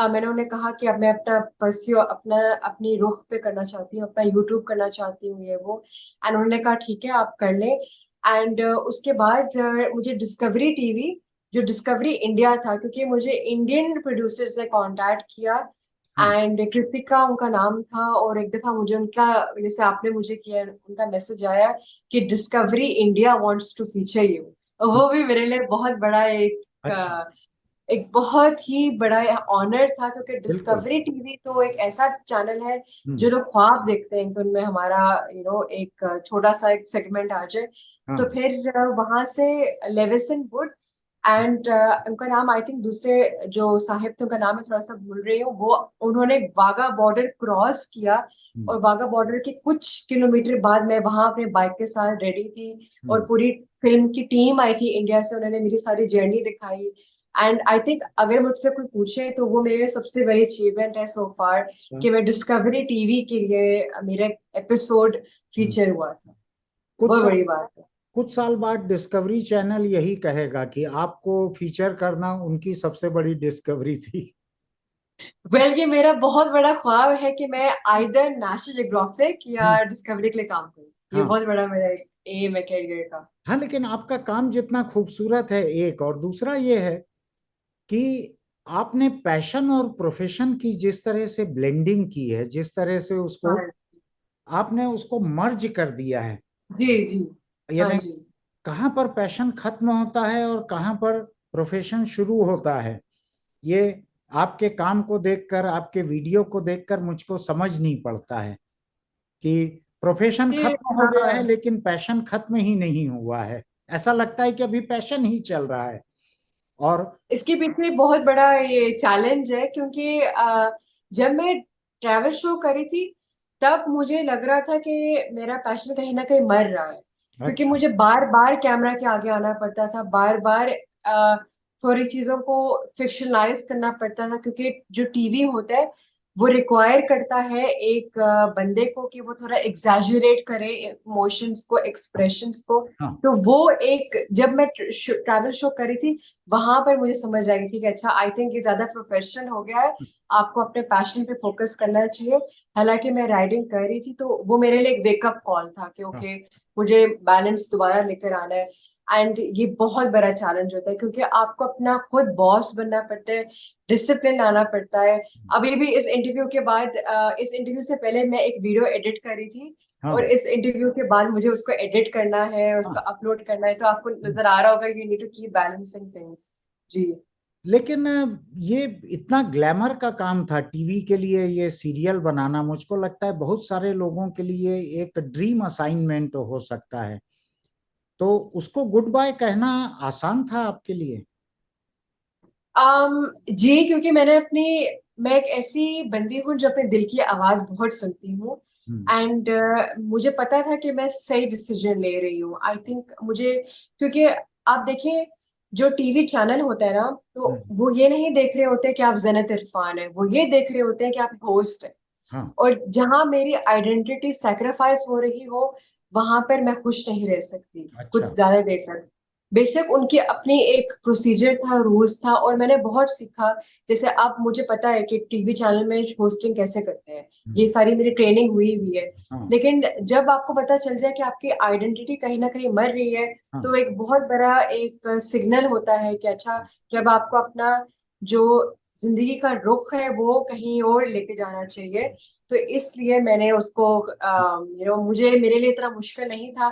Speaker 2: मैंने उन्हें कहा कि अब मैं अपना परस्यू अपना अपनी रुख पे करना चाहती हूँ, अपना यूट्यूब करना चाहती हूँ ये वो। एंड उन्होंने कहा ठीक है आप कर ले। एंड उसके बाद मुझे डिस्कवरी टीवी, जो डिस्कवरी इंडिया था, क्योंकि मुझे इंडियन प्रोड्यूसर से कांटेक्ट किया,
Speaker 1: हाँ
Speaker 2: एंड कृतिका उनका नाम था, और एक दफा मुझे उनका, जैसे आपने मुझे किया, उनका मैसेज आया कि Discovery India wants to feature you.
Speaker 1: हाँ।
Speaker 2: वो भी मेरे लिए बहुत बड़ा
Speaker 1: अच्छा।
Speaker 2: एक बहुत ही बड़ा ऑनर था, क्योंकि
Speaker 1: बिल्कुल।
Speaker 2: डिस्कवरी टीवी तो एक ऐसा चैनल है जो
Speaker 1: हम्म।
Speaker 2: लोग ख्वाब देखते हैं कि उनमें हमारा एक छोटा सा एक सेगमेंट आ जाए। तो
Speaker 1: हाँ
Speaker 2: फिर वहां से लेविसन वुड एंड उनका नाम आई थिंक, दूसरे जो साहिब थे उनका नाम मैं थोड़ा सा भूल रही हूँ, वो उन्होंने वाघा बॉर्डर क्रॉस किया।
Speaker 1: हम्म,
Speaker 2: और वाघा बॉर्डर के कुछ किलोमीटर बाद मैं वहां अपने बाइक के साथ रेडी थी, और
Speaker 1: हम्म,
Speaker 2: पूरी फिल्म की टीम आई थी इंडिया से, उन्होंने मेरी सारी जर्नी दिखाई। एंड आई थिंक अगर मुझसे कोई पूछे तो वो मेरे सबसे बड़ी अचीवमेंट है सो फार,
Speaker 1: हाँ,
Speaker 2: कि मैं डिस्कवरी टीवी के लिए मेरा एपिसोड
Speaker 1: हम्म।
Speaker 2: फीचर हुआ था।
Speaker 1: कुछ
Speaker 2: बहुत
Speaker 1: साल
Speaker 2: बड़ी बात है।
Speaker 1: कुछ साल बाद डिस्कवरी चैनल यही कहेगा कि आपको फीचर करना उनकी सबसे बड़ी डिस्कवरी थी।
Speaker 2: वेल, ये मेरा बहुत बड़ा ख्वाब है कि मैं आइदर नेशनल जियोग्राफिक
Speaker 1: हम्म,
Speaker 2: या डिस्कवरी के लिए काम करूँ। ये
Speaker 1: हाँ
Speaker 2: बहुत बड़ा मेरा एम है कैरियर का।
Speaker 1: हाँ। लेकिन आपका काम जितना खूबसूरत है, एक और दूसरा ये है कि आपने पैशन और प्रोफेशन की जिस तरह से ब्लेंडिंग की है, जिस तरह से उसको
Speaker 2: हाँ
Speaker 1: आपने उसको मर्ज कर दिया है।
Speaker 2: जी जी। हाँ
Speaker 1: यानी
Speaker 2: जी।
Speaker 1: कहाँ पर पैशन खत्म होता है और कहाँ पर प्रोफेशन शुरू होता है, ये आपके काम को देखकर, आपके वीडियो को देखकर मुझको समझ नहीं पड़ता है कि प्रोफेशन
Speaker 2: ये
Speaker 1: खत्म हो गया है
Speaker 2: हाँ,
Speaker 1: लेकिन पैशन खत्म ही नहीं हुआ है। ऐसा लगता है कि अभी पैशन ही चल रहा है। और
Speaker 2: इसके पीछे बहुत बड़ा ये चैलेंज है, क्योंकि जब मैं ट्रैवल शो करी थी तब मुझे लग रहा था कि मेरा पैशन कहीं ना कहीं मर रहा है, क्योंकि
Speaker 1: अच्छा।
Speaker 2: मुझे बार बार कैमरा के आगे आना पड़ता था, बार बार थोड़ी चीजों को फिक्शनलाइज करना पड़ता था, क्योंकि जो टीवी होता है वो रिक्वायर करता है एक बंदे को कि वो थोड़ा एग्जैजुरेट करे इमोशंस को, एक्सप्रेशंस को।
Speaker 1: हाँ
Speaker 2: तो वो एक, जब मैं ट्रैवल शो करी थी वहां पर मुझे समझ आई थी कि अच्छा, आई थिंक ये ज्यादा प्रोफेशन हो गया है, आपको अपने पैशन पे फोकस करना चाहिए। हालांकि मैं राइडिंग कर रही थी तो वो मेरे लिए एक वेकअप कॉल था कि
Speaker 1: हाँ।
Speaker 2: ओके, मुझे बैलेंस दोबारा लेकर आना है। एंड ये बहुत बड़ा चैलेंज होता है क्योंकि आपको अपना खुद बॉस बनना पड़ता है, डिसिप्लिन लाना पड़ता है। अभी भी इस इंटरव्यू के बाद इस इंटरव्यू से पहले मैं एक वीडियो एडिट कर रही थी, और
Speaker 1: हाँ।
Speaker 2: इस इंटरव्यू के बाद मुझे उसको एडिट करना है, उसको
Speaker 1: हाँ।
Speaker 2: अपलोड करना है, तो आपको नजर आ रहा होगा you need to keep balancing things. जी।
Speaker 1: लेकिन ये इतना ग्लैमर का काम था टीवी के लिए, ये सीरियल बनाना मुझको लगता है बहुत सारे लोगों के लिए एक ड्रीम असाइनमेंट हो सकता है। तो उसको गुड बाय कहना आसान था आपके लिए?
Speaker 2: जी, क्योंकि मैं एक ऐसी बंदी हूँ जो अपने दिल की आवाज बहुत सुनती हूँ।
Speaker 1: हम्म।
Speaker 2: एंड मुझे पता था कि मैं सही डिसीजन ले रही हूँ, आई थिंक मुझे। क्योंकि आप देखिए, जो टीवी चैनल होता है ना, तो
Speaker 1: हम्म।
Speaker 2: वो ये नहीं देख रहे होते कि आप जन्नत इरफान है, वो ये देख रहे होते हैं कि आप होस्ट है।
Speaker 1: हाँ।
Speaker 2: और जहां मेरी आइडेंटिटी सेक्रीफाइस हो रही हो, वहां पर मैं खुश नहीं रह सकती
Speaker 1: अच्छा।
Speaker 2: कुछ ज्यादा देर तक। बेशक उनकी अपनी एक प्रोसीजर था, रूल्स था, और मैंने बहुत सीखा। जैसे अब मुझे पता है कि टीवी चैनल में होस्टिंग कैसे करते हैं, ये
Speaker 1: हम्म।
Speaker 2: सारी मेरी ट्रेनिंग हुई हुई है।
Speaker 1: हाँ।
Speaker 2: लेकिन जब आपको पता चल जाए कि आपकी आइडेंटिटी कहीं ना कहीं मर रही है,
Speaker 1: हाँ।
Speaker 2: तो एक बहुत बड़ा एक सिग्नल होता है कि अच्छा, कि अब आपको अपना जो जिंदगी का रुख है वो कहीं और लेके जाना चाहिए। तो इसलिए मैंने उसको मुझे, मेरे लिए इतना मुश्किल नहीं था।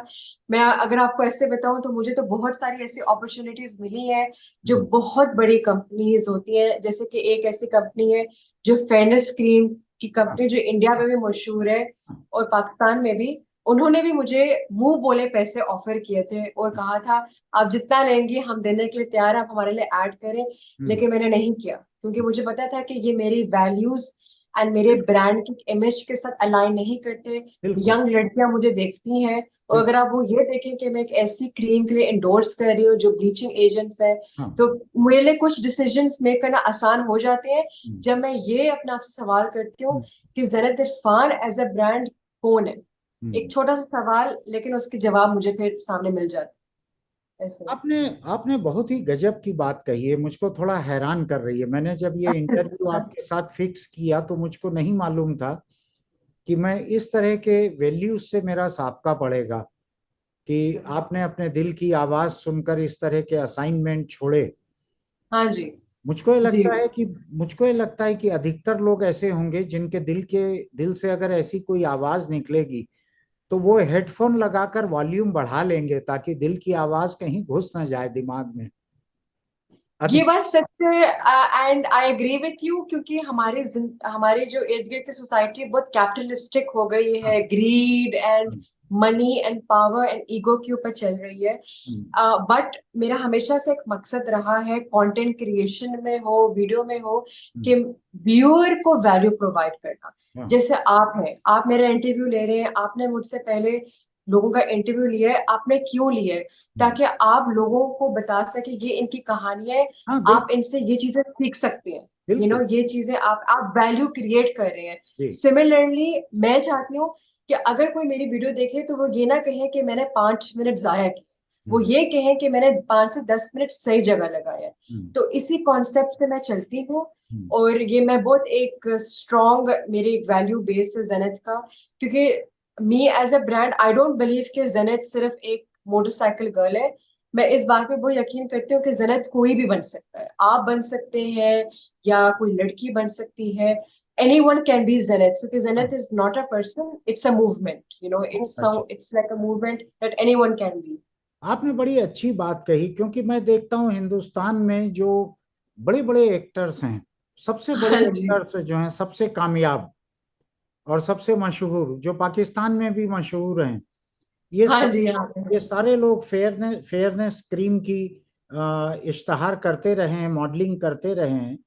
Speaker 2: मैं अगर आपको ऐसे बताऊं तो मुझे तो बहुत सारी ऐसी अपॉर्चुनिटीज मिली हैं जो
Speaker 1: हम्म।
Speaker 2: बहुत बड़ी कंपनीज होती हैं। जैसे कि एक ऐसी कंपनी है जो फेयरनेस क्रीम की
Speaker 1: हाँ।
Speaker 2: कंपनी, जो इंडिया में भी मशहूर है
Speaker 1: हाँ।
Speaker 2: और पाकिस्तान में भी। उन्होंने भी मुझे मुंह बोले पैसे ऑफर किए थे और कहा था आप जितना लेंगी हम देने के लिए तैयार हैं, आप हमारे लिए ऐड करें।
Speaker 1: हम्म।
Speaker 2: लेकिन मैंने नहीं किया क्योंकि मुझे पता था कि ये मेरी वैल्यूज एंड मेरे ब्रांड की इमेज के साथ अलाइन नहीं करते।
Speaker 1: बिल्कुल।
Speaker 2: यंग लड़कियां मुझे देखती हैं, और
Speaker 1: बिल्कुल।
Speaker 2: अगर आप वो ये देखें कि मैं एक ऐसी क्रीम के लिए इंडोर्स कर रही हूँ जो ब्लीचिंग एजेंट्स है,
Speaker 1: हाँ।
Speaker 2: तो मेरे लिए कुछ डिसीजंस मेक करना आसान हो जाते हैं
Speaker 1: हम्म।
Speaker 2: जब मैं ये अपने आप से सवाल करती हूँ
Speaker 1: हम्म।
Speaker 2: कि जरत इरफान एज अ ब्रांड कौन है। एक
Speaker 1: हम्म।
Speaker 2: छोटा सा सवाल, लेकिन उसके जवाब मुझे फिर सामने मिल जाते हैं ऐसे।
Speaker 1: आपने आपने बहुत ही गजब की बात कही है, मुझको थोड़ा हैरान कर रही है। मैंने जब ये इंटरव्यू आपके साथ फिक्स किया तो मुझको नहीं मालूम था कि मैं इस तरह के वैल्यूज से मेरा साबका पड़ेगा, कि आपने अपने दिल की आवाज सुनकर इस तरह के असाइनमेंट छोड़े।
Speaker 2: हाँ जी।
Speaker 1: मुझको ये
Speaker 2: जी।
Speaker 1: लगता है कि मुझको ये लगता है कि अधिकतर लोग ऐसे होंगे जिनके दिल से अगर ऐसी कोई आवाज निकलेगी तो वो हेडफोन लगाकर वॉल्यूम बढ़ा लेंगे ताकि दिल की आवाज कहीं घुस ना जाए दिमाग में।
Speaker 2: ये
Speaker 1: अधिक।
Speaker 2: बात सच है, and I agree with you, क्योंकि हमारी जो इर्द गिर्द की सोसाइटी बहुत कैपिटलिस्टिक हो गई
Speaker 1: हाँ।
Speaker 2: है, ग्रीड एंड
Speaker 1: हाँ।
Speaker 2: Money and power and ego के ऊपर चल रही है।
Speaker 1: हम्म।
Speaker 2: बट मेरा हमेशा से एक मकसद रहा है, कंटेंट क्रिएशन में हो, वीडियो में हो, कि
Speaker 1: हम्म।
Speaker 2: व्यूअर को वैल्यू प्रोवाइड करना।
Speaker 1: हाँ।
Speaker 2: जैसे आप हैं, आप मेरा इंटरव्यू ले रहे हैं, आपने मुझसे पहले लोगों का इंटरव्यू लिया है, आपने क्यों लिया है?
Speaker 1: हम्म।
Speaker 2: ताकि आप लोगों को बता सके ये इनकी कहानी है,
Speaker 1: हाँ।
Speaker 2: आप
Speaker 1: बिल्कुल।
Speaker 2: इनसे ये चीजें सीख सकते हैं।
Speaker 1: बिल्कुल।
Speaker 2: ये चीजें आप वैल्यू क्रिएट कर रहे हैं।
Speaker 1: जी।
Speaker 2: सिमिलरली मैं चाहती हूँ कि अगर कोई मेरी वीडियो देखे तो वो ये ना कहे कि मैंने 5 मिनट जाया किया, वो
Speaker 1: हम्म।
Speaker 2: ये कहे कि मैंने 5 से 10 मिनट सही जगह लगाया।
Speaker 1: हम्म।
Speaker 2: तो इसी कॉन्सेप्ट से मैं चलती हूँ।
Speaker 1: हम्म।
Speaker 2: और ये मैं बहुत एक स्ट्रॉन्ग, मेरी एक वैल्यू बेस है जेनेट का। क्योंकि me as a brand, I don't believe कि जेनेट सिर्फ एक मोटरसाइकिल गर्ल है। मैं इस बात पे बहुत यकीन करती हूँ कि जन्नत कोई भी बन सकता है, आप बन सकते हैं या कोई लड़की बन सकती है। anyone can be Zenith, because
Speaker 1: हाँ।
Speaker 2: Zenith is not a person, it's a movement,
Speaker 1: बहुत अच्छा।
Speaker 2: it's like a movement that anyone can be.
Speaker 1: आपने बड़ी अच्छी बात कही, क्योंकि मैं देखता हूँ हिंदुस्तान में जो बड़े बड़े एक्टर्स हैं, सबसे बड़े
Speaker 2: हाँ जी।
Speaker 1: एक्टर्स जो हैं, सबसे कामयाब और सबसे मशहूर, जो पाकिस्तान में भी मशहूर हैं, ये
Speaker 2: हाँ
Speaker 1: सब
Speaker 2: जी। हाँ
Speaker 1: ये सारे लोग फेयरनेस क्रीम की इश्तहार करते रहे हैं, मॉडलिंग करते रहे हैं।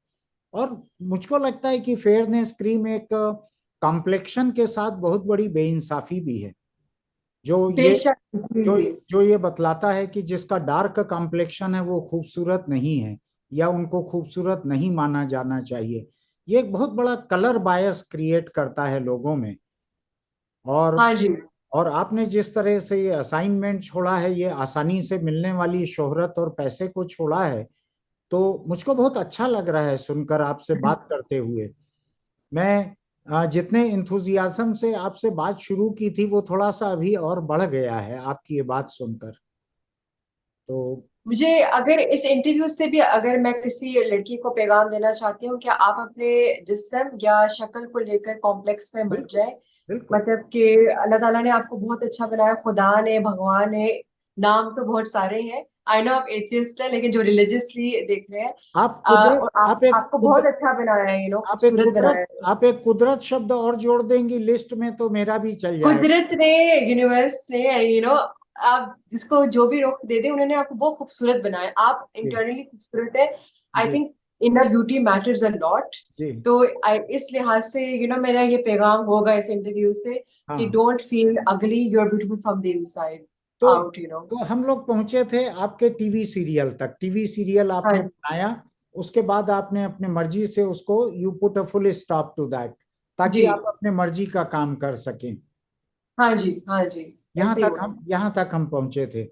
Speaker 1: और मुझको लगता है कि फेयरनेस क्रीम एक कॉम्प्लेक्शन के साथ बहुत बड़ी बेइंसाफी भी है, जो ये
Speaker 2: बेशक जी
Speaker 1: जो
Speaker 2: जी।
Speaker 1: जो ये बतलाता है कि जिसका डार्क कॉम्प्लेक्शन है वो खूबसूरत नहीं है, या उनको खूबसूरत नहीं माना जाना चाहिए। ये एक बहुत बड़ा कलर बायस क्रिएट करता है लोगों में। और
Speaker 2: हाँ जी।
Speaker 1: और आपने जिस तरह से ये असाइनमेंट छोड़ा है, ये आसानी से मिलने वाली शोहरत और पैसे को छोड़ा है, तो मुझको बहुत अच्छा लग रहा है सुनकर आपसे बात करते हुए। मैं जितने इंथुजियाज्म से आपसे बात शुरू की थी वो थोड़ा सा अभी और बढ़ गया है आपकी ये बात सुनकर। तो
Speaker 2: मुझे अगर इस इंटरव्यू से भी अगर मैं किसी लड़की को पैगाम देना चाहती हूँ कि आप अपने जिस्म या शक्ल को लेकर कॉम्प्लेक्स में मत
Speaker 1: बिल्कुल,
Speaker 2: जाए।
Speaker 1: बिल्कुल।
Speaker 2: मतलब कि अल्लाह ताला ने आपको बहुत अच्छा बनाया, खुदा ने, भगवान ने, नाम तो बहुत सारे हैं। आई नो आप एथियस्ट है, लेकिन जो रिलीजियसली देख रहे हैं,
Speaker 1: आप कुदरत
Speaker 2: और आप
Speaker 1: आप एक
Speaker 2: आपको बहुत
Speaker 1: कुदरत
Speaker 2: अच्छा बनाया है,
Speaker 1: आप एक
Speaker 2: खूबसूरत बनाया
Speaker 1: कुदरत
Speaker 2: है।
Speaker 1: आप एक कुदरत शब्द और जोड़ देंगी लिस्ट में तो मेरा भी चल जाएगा।
Speaker 2: कुदरत ने, यूनिवर्स ने, आप जिसको जो भी रुख दे दे, उन्होंने आपको बहुत खूबसूरत बनाया, आप
Speaker 1: जी,
Speaker 2: इंटरनली खूबसूरत है। आई
Speaker 1: जी,
Speaker 2: think inner beauty matters a lot.
Speaker 1: जी।
Speaker 2: तो इस लिहाज से मेरा ये पैगाम होगा इस इंटरव्यू से कि
Speaker 1: हाँ।
Speaker 2: Don't feel ugly, you are beautiful from the inside
Speaker 1: तो
Speaker 2: आउट।
Speaker 1: तो हम लोग पहुंचे थे आपके टीवी सीरियल तक। टीवी सीरियल आपने
Speaker 2: हाँ
Speaker 1: बनाया, उसके बाद आपने अपने मर्जी से उसको you put a full stop to that, ताकि
Speaker 2: जी,
Speaker 1: आप अपने मर्जी का काम कर सकें।
Speaker 2: हाँ जी, हाँ जी, ऐसे ही हुआ।
Speaker 1: यहाँ तक हम पहुंचे थे।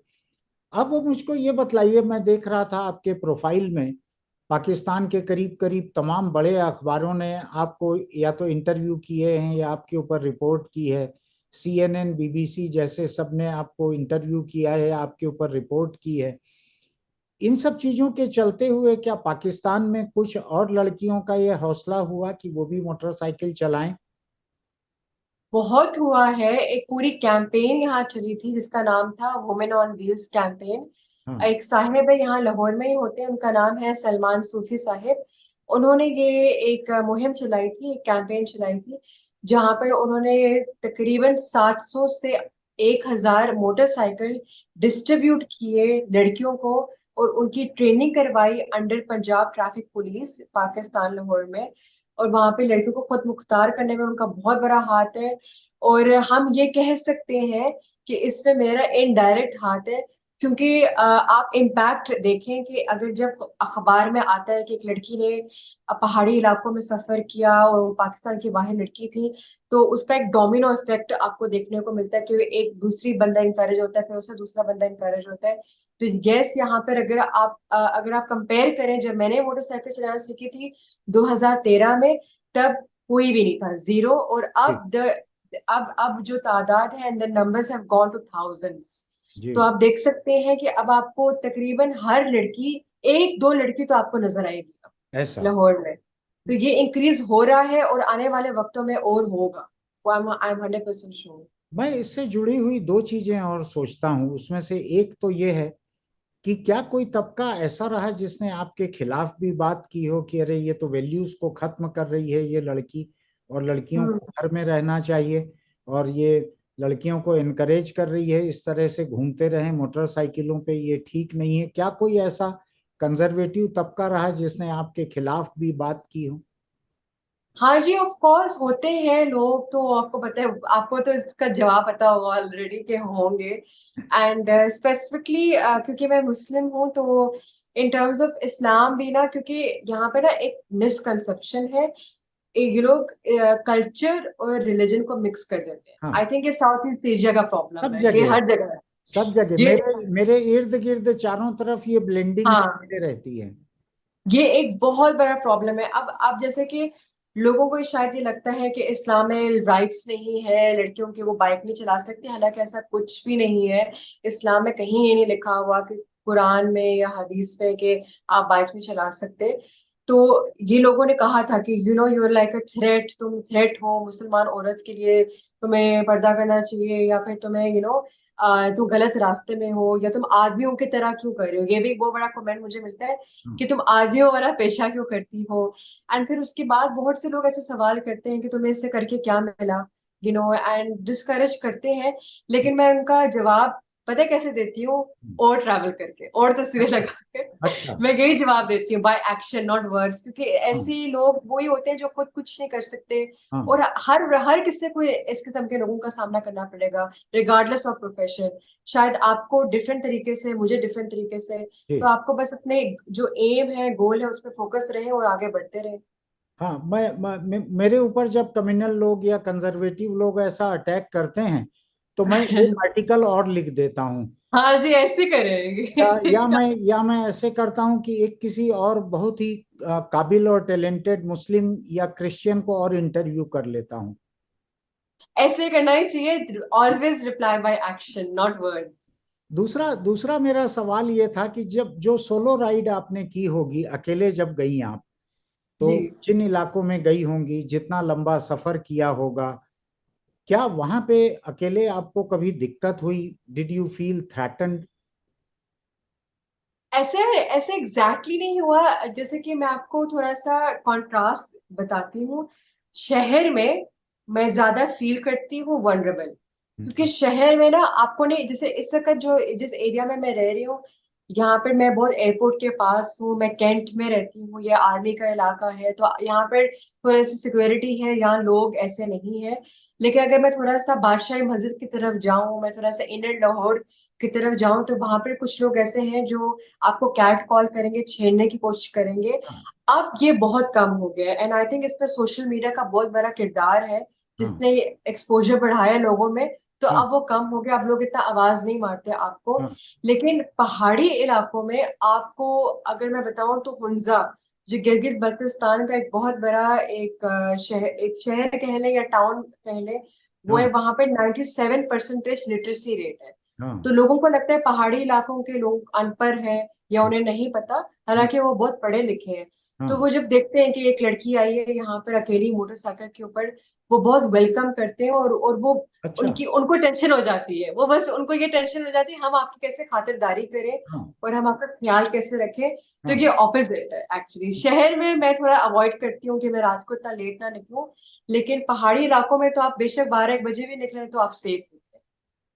Speaker 1: अब वो मुझको ये बतलाइए, मैं देख रहा था आपके प्रोफाइल में पाकिस्तान के करीब करीब तमाम बड़े अखबारों ने आपको या तो इंटरव्यू किए हैं या आपके ऊपर रिपोर्ट की है। CNN, BBC जैसे सब ने आपको इंटरव्यू किया है, आपके ऊपर रिपोर्ट की है। इन सब चीजों के चलते हुए क्या पाकिस्तान में कुछ और लड़कियों का ये हौसला हुआ कि वो भी मोटरसाइकिल चलाएं?
Speaker 2: बहुत हुआ है। एक पूरी कैंपेन यहाँ चली थी जिसका नाम था वुमेन ऑन व्हील्स कैंपेन।
Speaker 1: हाँ,
Speaker 2: एक साहिब है, यहाँ लाहौर में ही होते हैं, उनका नाम है सलमान सूफी साहिब। उन्होंने ये एक मुहिम चलाई थी, एक कैंपेन चलाई थी, जहाँ पर उन्होंने तकरीबन 700 से 1000 मोटरसाइकिल डिस्ट्रीब्यूट किए लड़कियों को, और उनकी ट्रेनिंग करवाई under Punjab traffic police Pakistan Lahore में। और वहां पे लड़कियों को खुद मुख्तार करने में उनका बहुत बड़ा हाथ है। और हम ये कह सकते हैं कि इसमें मेरा इनडायरेक्ट हाथ है, क्योंकि आप इम्पैक्ट देखें कि अगर जब अखबार में आता है कि एक लड़की ने पहाड़ी इलाकों में सफर किया और वो पाकिस्तान की वाहिद लड़की थी, तो उसका एक डोमिनो इफेक्ट आपको देखने को मिलता है कि एक दूसरी बंदा इनकरेज होता है, फिर उससे दूसरा बंदा इनकरेज होता है। तो यस, यहाँ पर अगर आप कंपेयर करें, जब मैंने मोटरसाइकिल चलाना सीखी थी 2013 में, तब कोई भी नहीं था, जीरो। और
Speaker 1: जी,
Speaker 2: अब जो तादाद है, and the numbers have gone to thousands.
Speaker 1: जी।
Speaker 2: तो आप देख सकते हैं कि अब आपको तकरीबन हर लड़की, एक दो लड़की तो आपको नजर आएगी अब
Speaker 1: ऐसा।
Speaker 2: लाहौर में। तो ये इंक्रीज हो रहा है और आने वाले वक्तों में और होगा। आई एम 100% श्योर।
Speaker 1: मैं इससे जुड़ी हुई दो चीजें और सोचता हूँ, उसमें से एक तो ये है कि क्या कोई तबका ऐसा रहा जिसने आपके खिलाफ भी बात की हो कि अरे ये तो वैल्यूज को खत्म कर रही है ये लड़की, और लड़कियों
Speaker 2: हम्म।
Speaker 1: को घर में रहना चाहिए, और ये लड़कियों को इनकरेज कर रही है इस तरह से घूमते रहे मोटरसाइकिलों पे, ये ठीक नहीं है? क्या कोई ऐसा कंजर्वेटिव तबका रहा जिसने आपके खिलाफ भी बात की हो?
Speaker 2: हाँ जी, ऑफ कोर्स होते हैं लोग, तो आपको पता है, आपको तो इसका जवाब पता होगा ऑलरेडी के होंगे। एंड स्पेसिफिकली क्योंकि मैं मुस्लिम हूँ, तो इन टर्म्स ऑफ इस्लाम भी ना, क्योंकि यहाँ पे ना एक मिसकंसेप्शन है, ये लोग कल्चर और रिलीजन को मिक्स कर देते हैं।
Speaker 1: हाँ,
Speaker 2: आई थिंक ये साउथ ईस्ट एशिया का प्रॉब्लम
Speaker 1: सब
Speaker 2: है, ये
Speaker 1: जगह,
Speaker 2: हर जगह है।
Speaker 1: सब जगह
Speaker 2: ये,
Speaker 1: मेरे मेरे इर्द गिर्द चारों तरफ ये ब्लेंडिंग
Speaker 2: हाँ,
Speaker 1: चलते रहती है।
Speaker 2: ये एक बहुत बड़ा प्रॉब्लम है। अब जैसे कि लोगों को शायद ये लगता है कि इस्लाम में राइट्स नहीं है लड़कियों की, वो बाइक नहीं चला सकती, हालांकि ऐसा कुछ भी नहीं है। इस्लाम में कहीं ये नहीं लिखा हुआ कि कुरान में या हदीस पे कि आप बाइक नहीं चला सकते। तो ये लोगों ने कहा था कि you are like a threat, तुम थ्रेट हो मुसलमान औरत के लिए, तुम्हें पर्दा करना चाहिए, या फिर तुम्हें तुम गलत रास्ते में हो, या तुम आदमियों की तरह क्यों कर रहे हो। ये भी एक बहुत बड़ा कमेंट मुझे मिलता है
Speaker 1: हाँ,
Speaker 2: कि तुम आदमियों वाला पेशा क्यों करती हो। एंड फिर उसके बाद बहुत से लोग ऐसे सवाल करते हैं कि तुम्हें इससे करके क्या मिला, एंड डिस्करेज करते हैं। लेकिन मैं उनका जवाब पता है कैसे देती हूँ? और ट्रैवल करके और तस्वीरें लगा कर
Speaker 1: अच्छा।
Speaker 2: मैं यही जवाब देती हूँ, बाय एक्शन नॉट वर्ड्स, क्योंकि
Speaker 1: हाँ,
Speaker 2: ऐसे लोग वही होते हैं जो खुद कुछ नहीं कर सकते।
Speaker 1: हाँ।
Speaker 2: और हर हर किसी को इस किस्म के लोगों का सामना करना पड़ेगा, रिगार्डलेस ऑफ प्रोफेशन। शायद आपको डिफरेंट तरीके से, मुझे डिफरेंट तरीके से। तो
Speaker 1: जी।
Speaker 2: आपको बस अपने जो एम है, गोल है, उस पर फोकस रहे और आगे बढ़ते रहे।
Speaker 1: हाँ, मेरे ऊपर जब कम्युनल लोग या कंजर्वेटिव लोग ऐसा अटैक करते हैं तो मैं एक आर्टिकल और लिख देता हूँ।
Speaker 2: हाँ जी, ऐसे
Speaker 1: या
Speaker 2: करेंगे।
Speaker 1: या मैं ऐसे करता हूँ कि एक किसी और बहुत ही काबिल और टैलेंटेड मुस्लिम या क्रिश्चियन को और इंटरव्यू कर लेता हूँ।
Speaker 2: ऐसे करना ही चाहिए, always reply by action not words.
Speaker 1: दूसरा दूसरा मेरा सवाल ये था कि जब जो सोलो राइड आपने की होगी, अकेले जब गई आप, तो
Speaker 2: जी,
Speaker 1: जिन इलाकों में गई होंगी, जितना लंबा सफर किया होगा, क्या वहां पे अकेले आपको कभी दिक्कत हुई? Did you feel threatened?
Speaker 2: ऐसे ऐसे एग्जैक्टली नहीं हुआ। जैसे कि मैं आपको थोड़ा सा कंट्रास्ट बताती हूँ। शहर में मैं ज्यादा फील करती हूँ वनरेबल, क्योंकि शहर में ना आपको नहीं, जैसे इस वक्त जो जिस एरिया में मैं रह रही हूँ, यहाँ पर मैं बहुत एयरपोर्ट के पास हूँ, मैं कैंट में रहती हूँ, ये आर्मी का इलाका है, तो यहाँ पर थोड़ी सी सिक्योरिटी है, यहाँ लोग ऐसे नहीं है। लेकिन अगर मैं थोड़ा सा बादशाही मस्जिद की तरफ जाऊं, मैं थोड़ा सा इनर लाहौर की तरफ जाऊं, तो वहां पर कुछ लोग ऐसे हैं जो आपको कैट कॉल करेंगे, छेड़ने की कोशिश करेंगे।
Speaker 1: हाँ,
Speaker 2: अब ये बहुत कम हो गया है, एंड आई थिंक इसमें सोशल मीडिया का बहुत बड़ा किरदार है,
Speaker 1: हाँ,
Speaker 2: जिसने एक्सपोजर बढ़ाया लोगों में। तो
Speaker 1: हाँ,
Speaker 2: अब वो कम हो गया, अब लोग इतना आवाज नहीं मारते आपको।
Speaker 1: हाँ,
Speaker 2: लेकिन पहाड़ी इलाकों में आपको, अगर मैं बताऊं तो हुंजा, जो गिलगित बल्तिस्तान का एक बहुत बड़ा एक शहर कह लें या टाउन कह लें, वो है,
Speaker 1: हाँ,
Speaker 2: वहां पे 97% लिटरेसी रेट है।
Speaker 1: हाँ,
Speaker 2: तो लोगों को लगता है पहाड़ी इलाकों के लोग अनपढ़ हैं या उन्हें नहीं पता,
Speaker 1: हाँ,
Speaker 2: हालांकि वो बहुत पढ़े लिखे हैं। तो
Speaker 1: हाँ।
Speaker 2: वो जब देखते हैं कि एक लड़की आई है यहाँ पर अकेली मोटरसाइकिल के ऊपर, वो बहुत वेलकम करते हैं, और वो
Speaker 1: अच्छा।
Speaker 2: उनकी उनको टेंशन हो जाती है, वो बस उनको ये टेंशन हो जाती है, हम आपकी कैसे खातिरदारी करें
Speaker 1: हाँ,
Speaker 2: और हम आपका ख्याल कैसे रखें। तो
Speaker 1: हाँ।
Speaker 2: ये ऑपोजिट है एक्चुअली। शहर में मैं थोड़ा अवॉइड करती हूँ कि मैं रात को इतना लेट ना निकलूं, लेकिन पहाड़ी इलाकों में तो आप बेशक 12-1 बजे भी निकले तो आप सेफ होते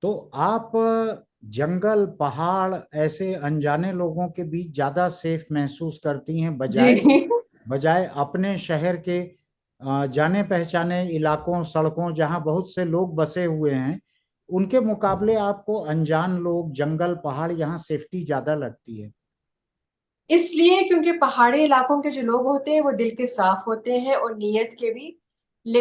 Speaker 1: तो आप जंगल पहाड़ ऐसे अनजाने लोगों के बीच ज्यादा सेफ महसूस करती हैं,
Speaker 2: हैं।
Speaker 1: बजाय
Speaker 2: जी।
Speaker 1: बजाय अपने शहर के जाने पहचाने इलाकों, सड़कों जहां बहुत से लोग बसे हुए हैं, उनके मुकाबले आपको अनजान लोग, जंगल पहाड़, यहाँ सेफ्टी ज्यादा लगती है?
Speaker 2: इसलिए क्योंकि पहाड़ी इलाकों के जो लोग होते हैं वो दिल के साफ होते हैं और नीयत के भी।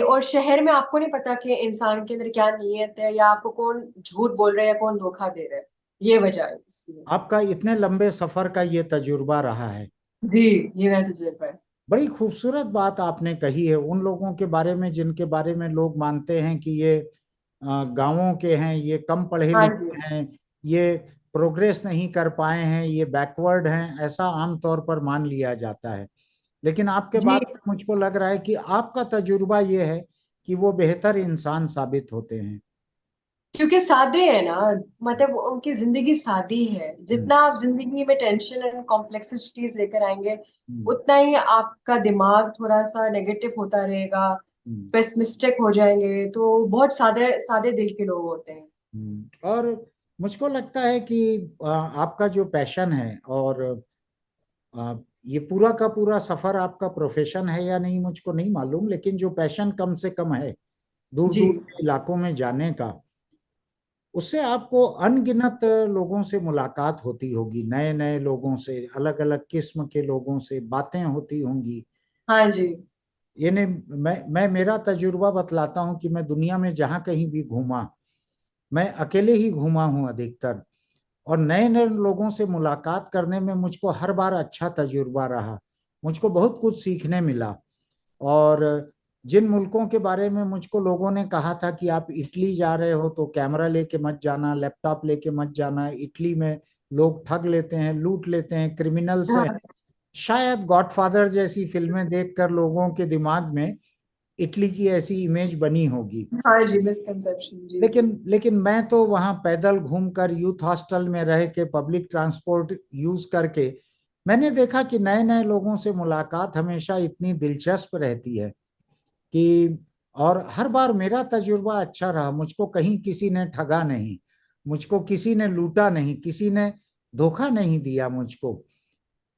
Speaker 2: और शहर में आपको नहीं पता कि इंसान के अंदर क्या नीयत है, या आपको कौन झूठ बोल रहा है या कौन धोखा दे रहा है। ये वजह है इसलिए।
Speaker 1: आपका इतने लंबे सफर का ये तजुर्बा रहा है।
Speaker 2: जी, ये मेरा तजुर्बा है।
Speaker 1: बड़ी खूबसूरत बात आपने कही है उन लोगों के बारे में जिनके बारे में लोग मानते हैं कि ये गांवों के हैं, ये कम पढ़े
Speaker 2: हाँ जी।
Speaker 1: लिखे हैं, ये प्रोग्रेस नहीं कर पाए हैं, ये बैकवर्ड हैं, ऐसा आमतौर पर मान लिया जाता है। लेकिन आपके
Speaker 2: जी,
Speaker 1: बात में मुझको लग रहा है कि आपका तजुर्बा ये है कि वो बेहतर इंसान साबित होते हैं।
Speaker 2: क्योंकि सादे है ना, मतलब उनकी जिंदगी सादी है।
Speaker 1: हम्म,
Speaker 2: जितना आप जिंदगी में टेंशन एंड कॉम्प्लेक्सिटीज लेकर आएंगे,
Speaker 1: हम्म,
Speaker 2: उतना ही आपका दिमाग थोड़ा सा नेगेटिव होता रहेगा,
Speaker 1: हम्म,
Speaker 2: पेसिमिस्टिक हो जाएंगे। तो बहुत सादे सादे दिल के लोग होते हैं।
Speaker 1: और मुझको लगता है कि आपका जो पैशन है, और ये पूरा का पूरा सफर आपका प्रोफेशन है या नहीं मुझको नहीं मालूम, लेकिन जो पैशन कम से कम है दूर
Speaker 2: जी।
Speaker 1: दूर के इलाकों में जाने का, उससे आपको अनगिनत लोगों से मुलाकात होती होगी, नए नए लोगों से, अलग अलग किस्म के लोगों से बातें होती होंगी।
Speaker 2: हाँ जी।
Speaker 1: ये नहीं, मैं मेरा तजुर्बा बतलाता हूँ कि मैं दुनिया में जहाँ कहीं भी घूमा, मैं अकेले ही घूमा हूँ अधिकतर, और नए नए लोगों से मुलाकात करने में मुझको हर बार अच्छा तजुर्बा रहा। मुझको बहुत कुछ सीखने मिला। और जिन मुल्कों के बारे में मुझको लोगों ने कहा था कि आप इटली जा रहे हो तो कैमरा लेके मत जाना, लैपटॉप लेके मत जाना, इटली में लोग ठग लेते हैं, लूट लेते हैं, क्रिमिनल्स हैं,
Speaker 2: हाँ,
Speaker 1: शायद गॉडफादर जैसी फिल्में देखकर लोगों के दिमाग में इटली की ऐसी इमेज बनी होगी।
Speaker 2: हाँ जी, मिसकंसेप्शन। जी जी।
Speaker 1: लेकिन मैं तो वहां पैदल घूमकर, यूथ हॉस्टल में रह के, पब्लिक ट्रांसपोर्ट यूज करके, मैंने देखा कि नए नए लोगों से मुलाकात हमेशा इतनी दिलचस्प रहती है कि, और हर बार मेरा तजुर्बा अच्छा रहा। मुझको कहीं किसी ने ठगा नहीं, मुझको किसी ने लूटा नहीं, किसी ने धोखा नहीं दिया मुझको।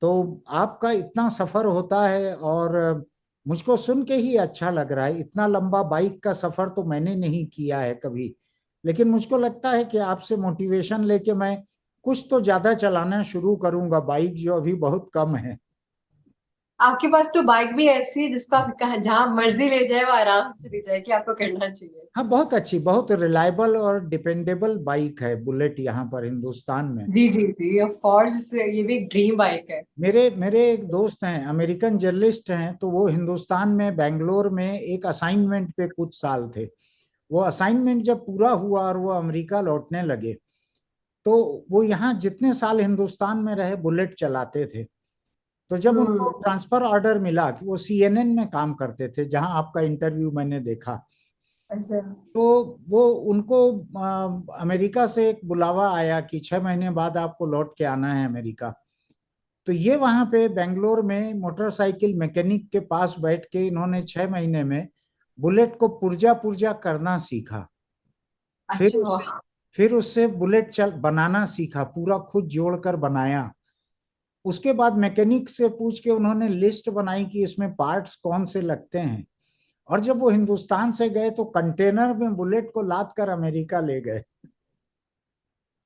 Speaker 1: तो आपका इतना सफर होता है, और मुझको सुन के ही अच्छा लग रहा है। इतना लंबा बाइक का सफर तो मैंने नहीं किया है कभी, लेकिन मुझको लगता है कि आपसे मोटिवेशन लेके मैं कुछ तो ज्यादा चलाना शुरू करूंगा बाइक, जो अभी बहुत कम है।
Speaker 2: आपके पास तो बाइक भी ऐसी है जिसको आप जहां मर्जी ले जाए वो आराम से ले जाए, कि आपको करना चाहिए।
Speaker 1: हाँ, बहुत अच्छी, बहुत रिलायबल और डिपेंडेबल बाइक है बुलेट यहाँ पर हिंदुस्तान में।
Speaker 2: जी जी जी, ऑफ कोर्स, ये भी एक ड्रीम बाइक है।
Speaker 1: मेरे मेरे एक दोस्त हैं, अमेरिकन जर्नलिस्ट हैं, तो वो हिंदुस्तान में बेंगलोर में एक असाइनमेंट पे कुछ साल थे। वो असाइनमेंट जब पूरा हुआ और वो अमेरिका लौटने लगे, तो वो यहाँ जितने साल हिंदुस्तान में रहे बुलेट चलाते थे। तो जब उनको
Speaker 2: हम्म।
Speaker 1: ट्रांसफर ऑर्डर मिला कि वो सीएनएन में काम करते थे, जहां आपका इंटरव्यू मैंने देखा,
Speaker 2: अच्छा।
Speaker 1: तो वो उनको अमेरिका से एक बुलावा आया कि 6 महीने बाद आपको लौट के आना है अमेरिका। तो ये वहां पे बेंगलोर में मोटरसाइकिल मैकेनिक के पास बैठ के इन्होंने 6 महीने में बुलेट को पुर्जा पुर्जा करना सीखा। फिर
Speaker 2: अच्छा, वाह।
Speaker 1: फिर उससे बुलेट चल बनाना सीखा, पूरा खुद जोड़कर बनाया। उसके बाद मैकेनिक से पूछ के उन्होंने लिस्ट बनाई कि इसमें पार्ट्स कौन से लगते हैं। और जब वो हिंदुस्तान से गए तो कंटेनर में बुलेट को लाद कर अमेरिका ले गए।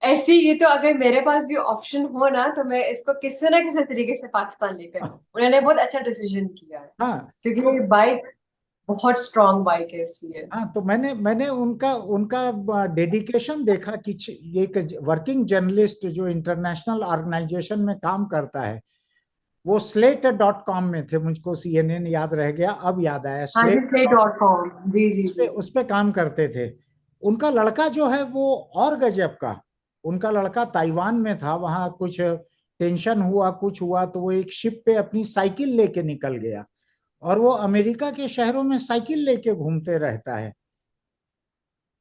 Speaker 2: ऐसी, ये तो अगर मेरे पास भी ऑप्शन हो ना, तो मैं इसको किसी ना किसी तरीके से पाकिस्तान लेकर आऊं। उन्होंने बहुत अच्छा डिसीजन किया है,
Speaker 1: हाँ
Speaker 2: क्योंकि
Speaker 1: तो
Speaker 2: ये बाइक बहुत स्ट्रांग बाइक है इसलिए।
Speaker 1: हाँ, तो मैंने मैंने उनका उनका डेडिकेशन देखा कि एक वर्किंग जर्नलिस्ट जो इंटरनेशनल ऑर्गेनाइजेशन में काम करता है, वो slate.com में थे, मुझको सीएनएन याद रह गया, अब याद आया,
Speaker 2: हाँ जी,
Speaker 1: स्लेट
Speaker 2: प्ले डॉट कॉम, जी जी जी।
Speaker 1: उस पे काम करते थे। उनका लड़का जो है वो और गजब का, उनका लड़का ताइवान में था, वहां कुछ टेंशन हुआ, कुछ हुआ, तो वो एक शिप पे अपनी साइकिल लेके निकल गया और वो अमेरिका के शहरों में साइकिल लेके घूमते रहता है।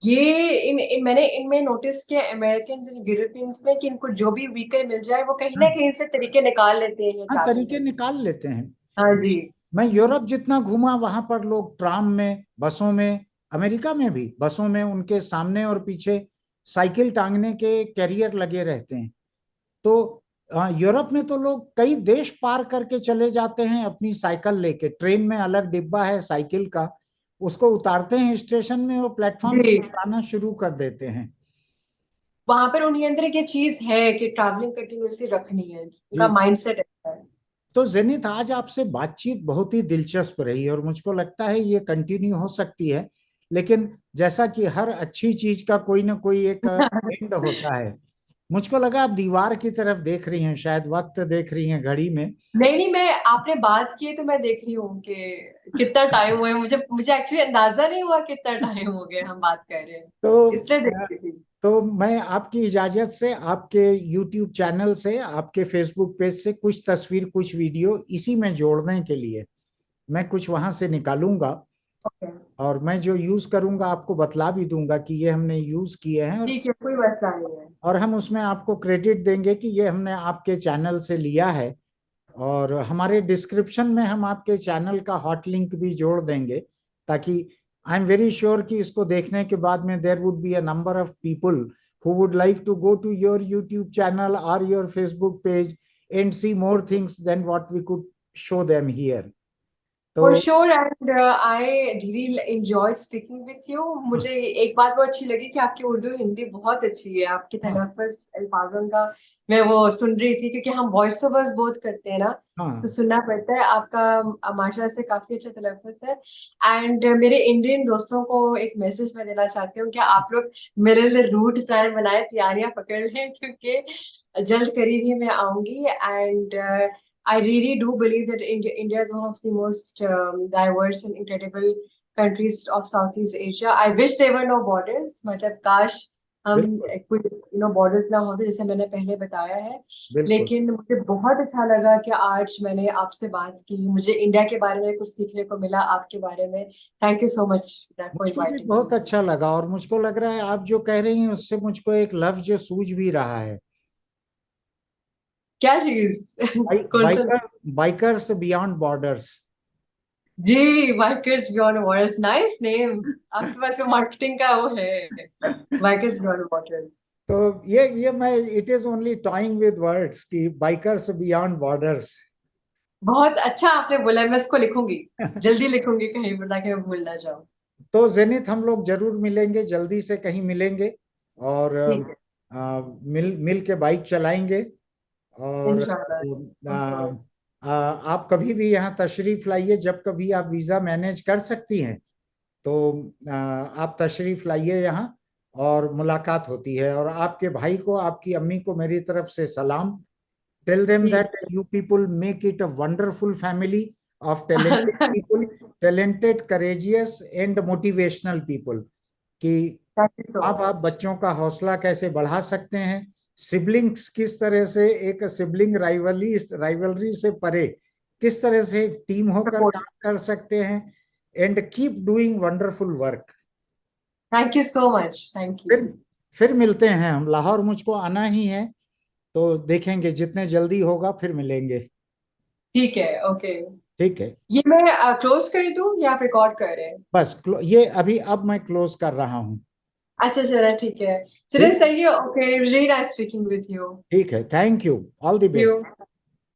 Speaker 2: ये मैंने इनमें नोटिस किया, अमेरिकन यूरोपियंस में, कि इनको जो भी व्हीकल मिल जाए वो कहीं ना
Speaker 1: हाँ
Speaker 2: कहीं से तरीके निकाल लेते हैं
Speaker 1: हाँ,
Speaker 2: ट्रैवलिंग
Speaker 1: तरीके
Speaker 2: करने।
Speaker 1: निकाल लेते हैं।
Speaker 2: हाँ जी।
Speaker 1: मैं यूरोप जितना घूमा वहां पर लोग ट्राम में, बसों में, अमेरिका में भी बसों में उनके सामने और पीछे साइकिल टांगने के कैरियर लगे रहते हैं। तो यूरोप में तो लोग कई देश पार करके चले जाते हैं अपनी साइकिल लेके, ट्रेन में अलग डिब्बा है साइकिल का, उसको उतारते हैं स्टेशन में और प्लेटफॉर्म से
Speaker 2: जी,
Speaker 1: चलाना शुरू कर देते हैं।
Speaker 2: वहां पर उनके अंदर एक ये चीज है कि ट्रैवलिंग कंटिन्यूअसली रखनी है, उनका
Speaker 1: जी।
Speaker 2: माइंडसेट ऐसा है।
Speaker 1: तो जेनित, आज आपसे बातचीत बहुत ही दिलचस्प रही और मुझको लगता है ये कंटिन्यू हो सकती है, लेकिन जैसा कि हर अच्छी चीज का कोई ना कोई एक एंड होता है। मुझको लगा आप दीवार की तरफ देख रही हैं, शायद वक्त देख रही हैं घड़ी में।
Speaker 2: नहीं नहीं, मैं आपने बात की है तो मैं देख रही हूँ कि कितना टाइम हुआ है। मुझे मुझे एक्चुअली अंदाजा नहीं हुआ कितना टाइम हो गया हम बात कर रहे हैं,
Speaker 1: तो
Speaker 2: इसलिए देख रही थी।
Speaker 1: तो मैं आपकी इजाजत से आपके यूट्यूब चैनल से, आपके फेसबुक पेज से कुछ तस्वीर, कुछ वीडियो इसी में जोड़ने के लिए मैं कुछ वहां से निकालूंगा,
Speaker 2: ओके।
Speaker 1: और मैं जो यूज करूंगा आपको बतला भी दूंगा कि ये हमने यूज किए हैं।
Speaker 2: ठीक है, कोई मसला नहीं है।
Speaker 1: और हम उसमें आपको क्रेडिट देंगे कि ये हमने आपके चैनल से लिया है। और हमारे डिस्क्रिप्शन में हम आपके चैनल का हॉट लिंक भी जोड़ देंगे, ताकि आई एम वेरी श्योर कि इसको देखने के बाद में there would be a number of people who would like to go to your YouTube channel or your Facebook page and see more things than what we could show them here. तो
Speaker 2: for sure, and I really enjoyed speaking with you. मुझे एक बात बहुत अच्छी लगी कि आपकी उर्दू हिंदी बहुत अच्छी है, आपके
Speaker 1: हाँ
Speaker 2: तलफ़्फ़ुज़ अल्फाजों का मैं वो सुन रही थी, क्योंकि हम वॉइस ओवर्स बहुत करते हैं ना, तो
Speaker 1: हाँ,
Speaker 2: सुनना पड़ता है। आपका माशाल्लाह से काफी अच्छा तलफ़्फ़ुज़ है। एंड मेरे इंडियन दोस्तों को एक मैसेज मैं देना चाहती हूँ कि आप लोग मेरे लिए रूट प्लान बनाए, तैयारियां पकड़ लें, क्योंकि जल्द करीब ही मैं आऊंगी। And I really do believe that India is one of the most diverse and incredible countries of Southeast Asia. I wish there were no borders. मतलब काश हम
Speaker 1: बिल्कुल
Speaker 2: कोई बॉर्डर्स ना होते, जैसे मैंने पहले बताया है।
Speaker 1: बिल्कुल।
Speaker 2: लेकिन मुझे बहुत अच्छा लगा कि आज मैंने आपसे बात की, मुझे इंडिया के बारे में कुछ सीखने को मिला, आपके बारे में। Thank you so much for
Speaker 1: मुझको भी
Speaker 2: इनवाइटिंग मी।
Speaker 1: बहुत अच्छा लगा, और मुझको लग रहा है आप जो कह रही हैं उससे मुझको एक लफ्ज सूझ भी रहा है।
Speaker 2: क्या चीज? कौन सा?
Speaker 1: Bikers, bikers beyond borders.
Speaker 2: जी, bikers beyond borders, nice name. आपके पास जो मार्केटिंग का वो है, बाइकर्स बियॉन्ड बॉर्डर्स।
Speaker 1: तो ये मैं, it is only toing with words कि बाइकर्स बियॉन्ड बॉर्डर्स।
Speaker 2: बहुत अच्छा आपने बोला, मैं इसको लिखूंगी, जल्दी लिखूंगी कहीं पर, ताकि मैं भूल ना जाऊं।
Speaker 1: तो जेनिथ, हम लोग जरूर मिलेंगे, जल्दी से कहीं मिलेंगे, और
Speaker 2: ठीक है,
Speaker 1: मिल मिल के बाइक चलाएंगे। और
Speaker 2: इंशाल्लाह। ओके।
Speaker 1: आप कभी भी यहाँ तशरीफ लाइए, जब कभी आप वीजा मैनेज कर सकती हैं तो आप तशरीफ लाइए यहाँ, और मुलाकात होती है। और आपके भाई को, आपकी अम्मी को मेरी तरफ से सलाम। टेल देम
Speaker 2: जी।
Speaker 1: That you people make it a wonderful family of talented people, talented, courageous and motivational people. कि
Speaker 2: थैंक यू सो
Speaker 1: माँ बाप
Speaker 2: मच।
Speaker 1: बच्चों का हौसला कैसे बढ़ा सकते हैं, सिबलिंग्स किस तरह से एक सिबलिंग राइवलरी से परे किस तरह से टीम होकर
Speaker 2: सपोर्ट।
Speaker 1: काम कर सकते हैं, and keep doing wonderful work.
Speaker 2: Thank you so much, thank you.
Speaker 1: फिर फिर मिलते हैं हम। लाहौर मुझको आना ही है, तो देखेंगे जितने जल्दी होगा फिर मिलेंगे।
Speaker 2: ठीक है, ओके।
Speaker 1: ठीक है।
Speaker 2: ये मैं क्लोज कर दूं या आप रिकॉर्ड कर रहे हैं?
Speaker 1: बस ये अभी अब मैं क्लोज कर रहा हूँ।
Speaker 2: अच्छा चलो, ठीक है। चलिए
Speaker 1: ठीक।
Speaker 2: सही है, okay, really nice speaking with you.
Speaker 1: ठीक है, thank you, all the
Speaker 2: you.
Speaker 1: Best.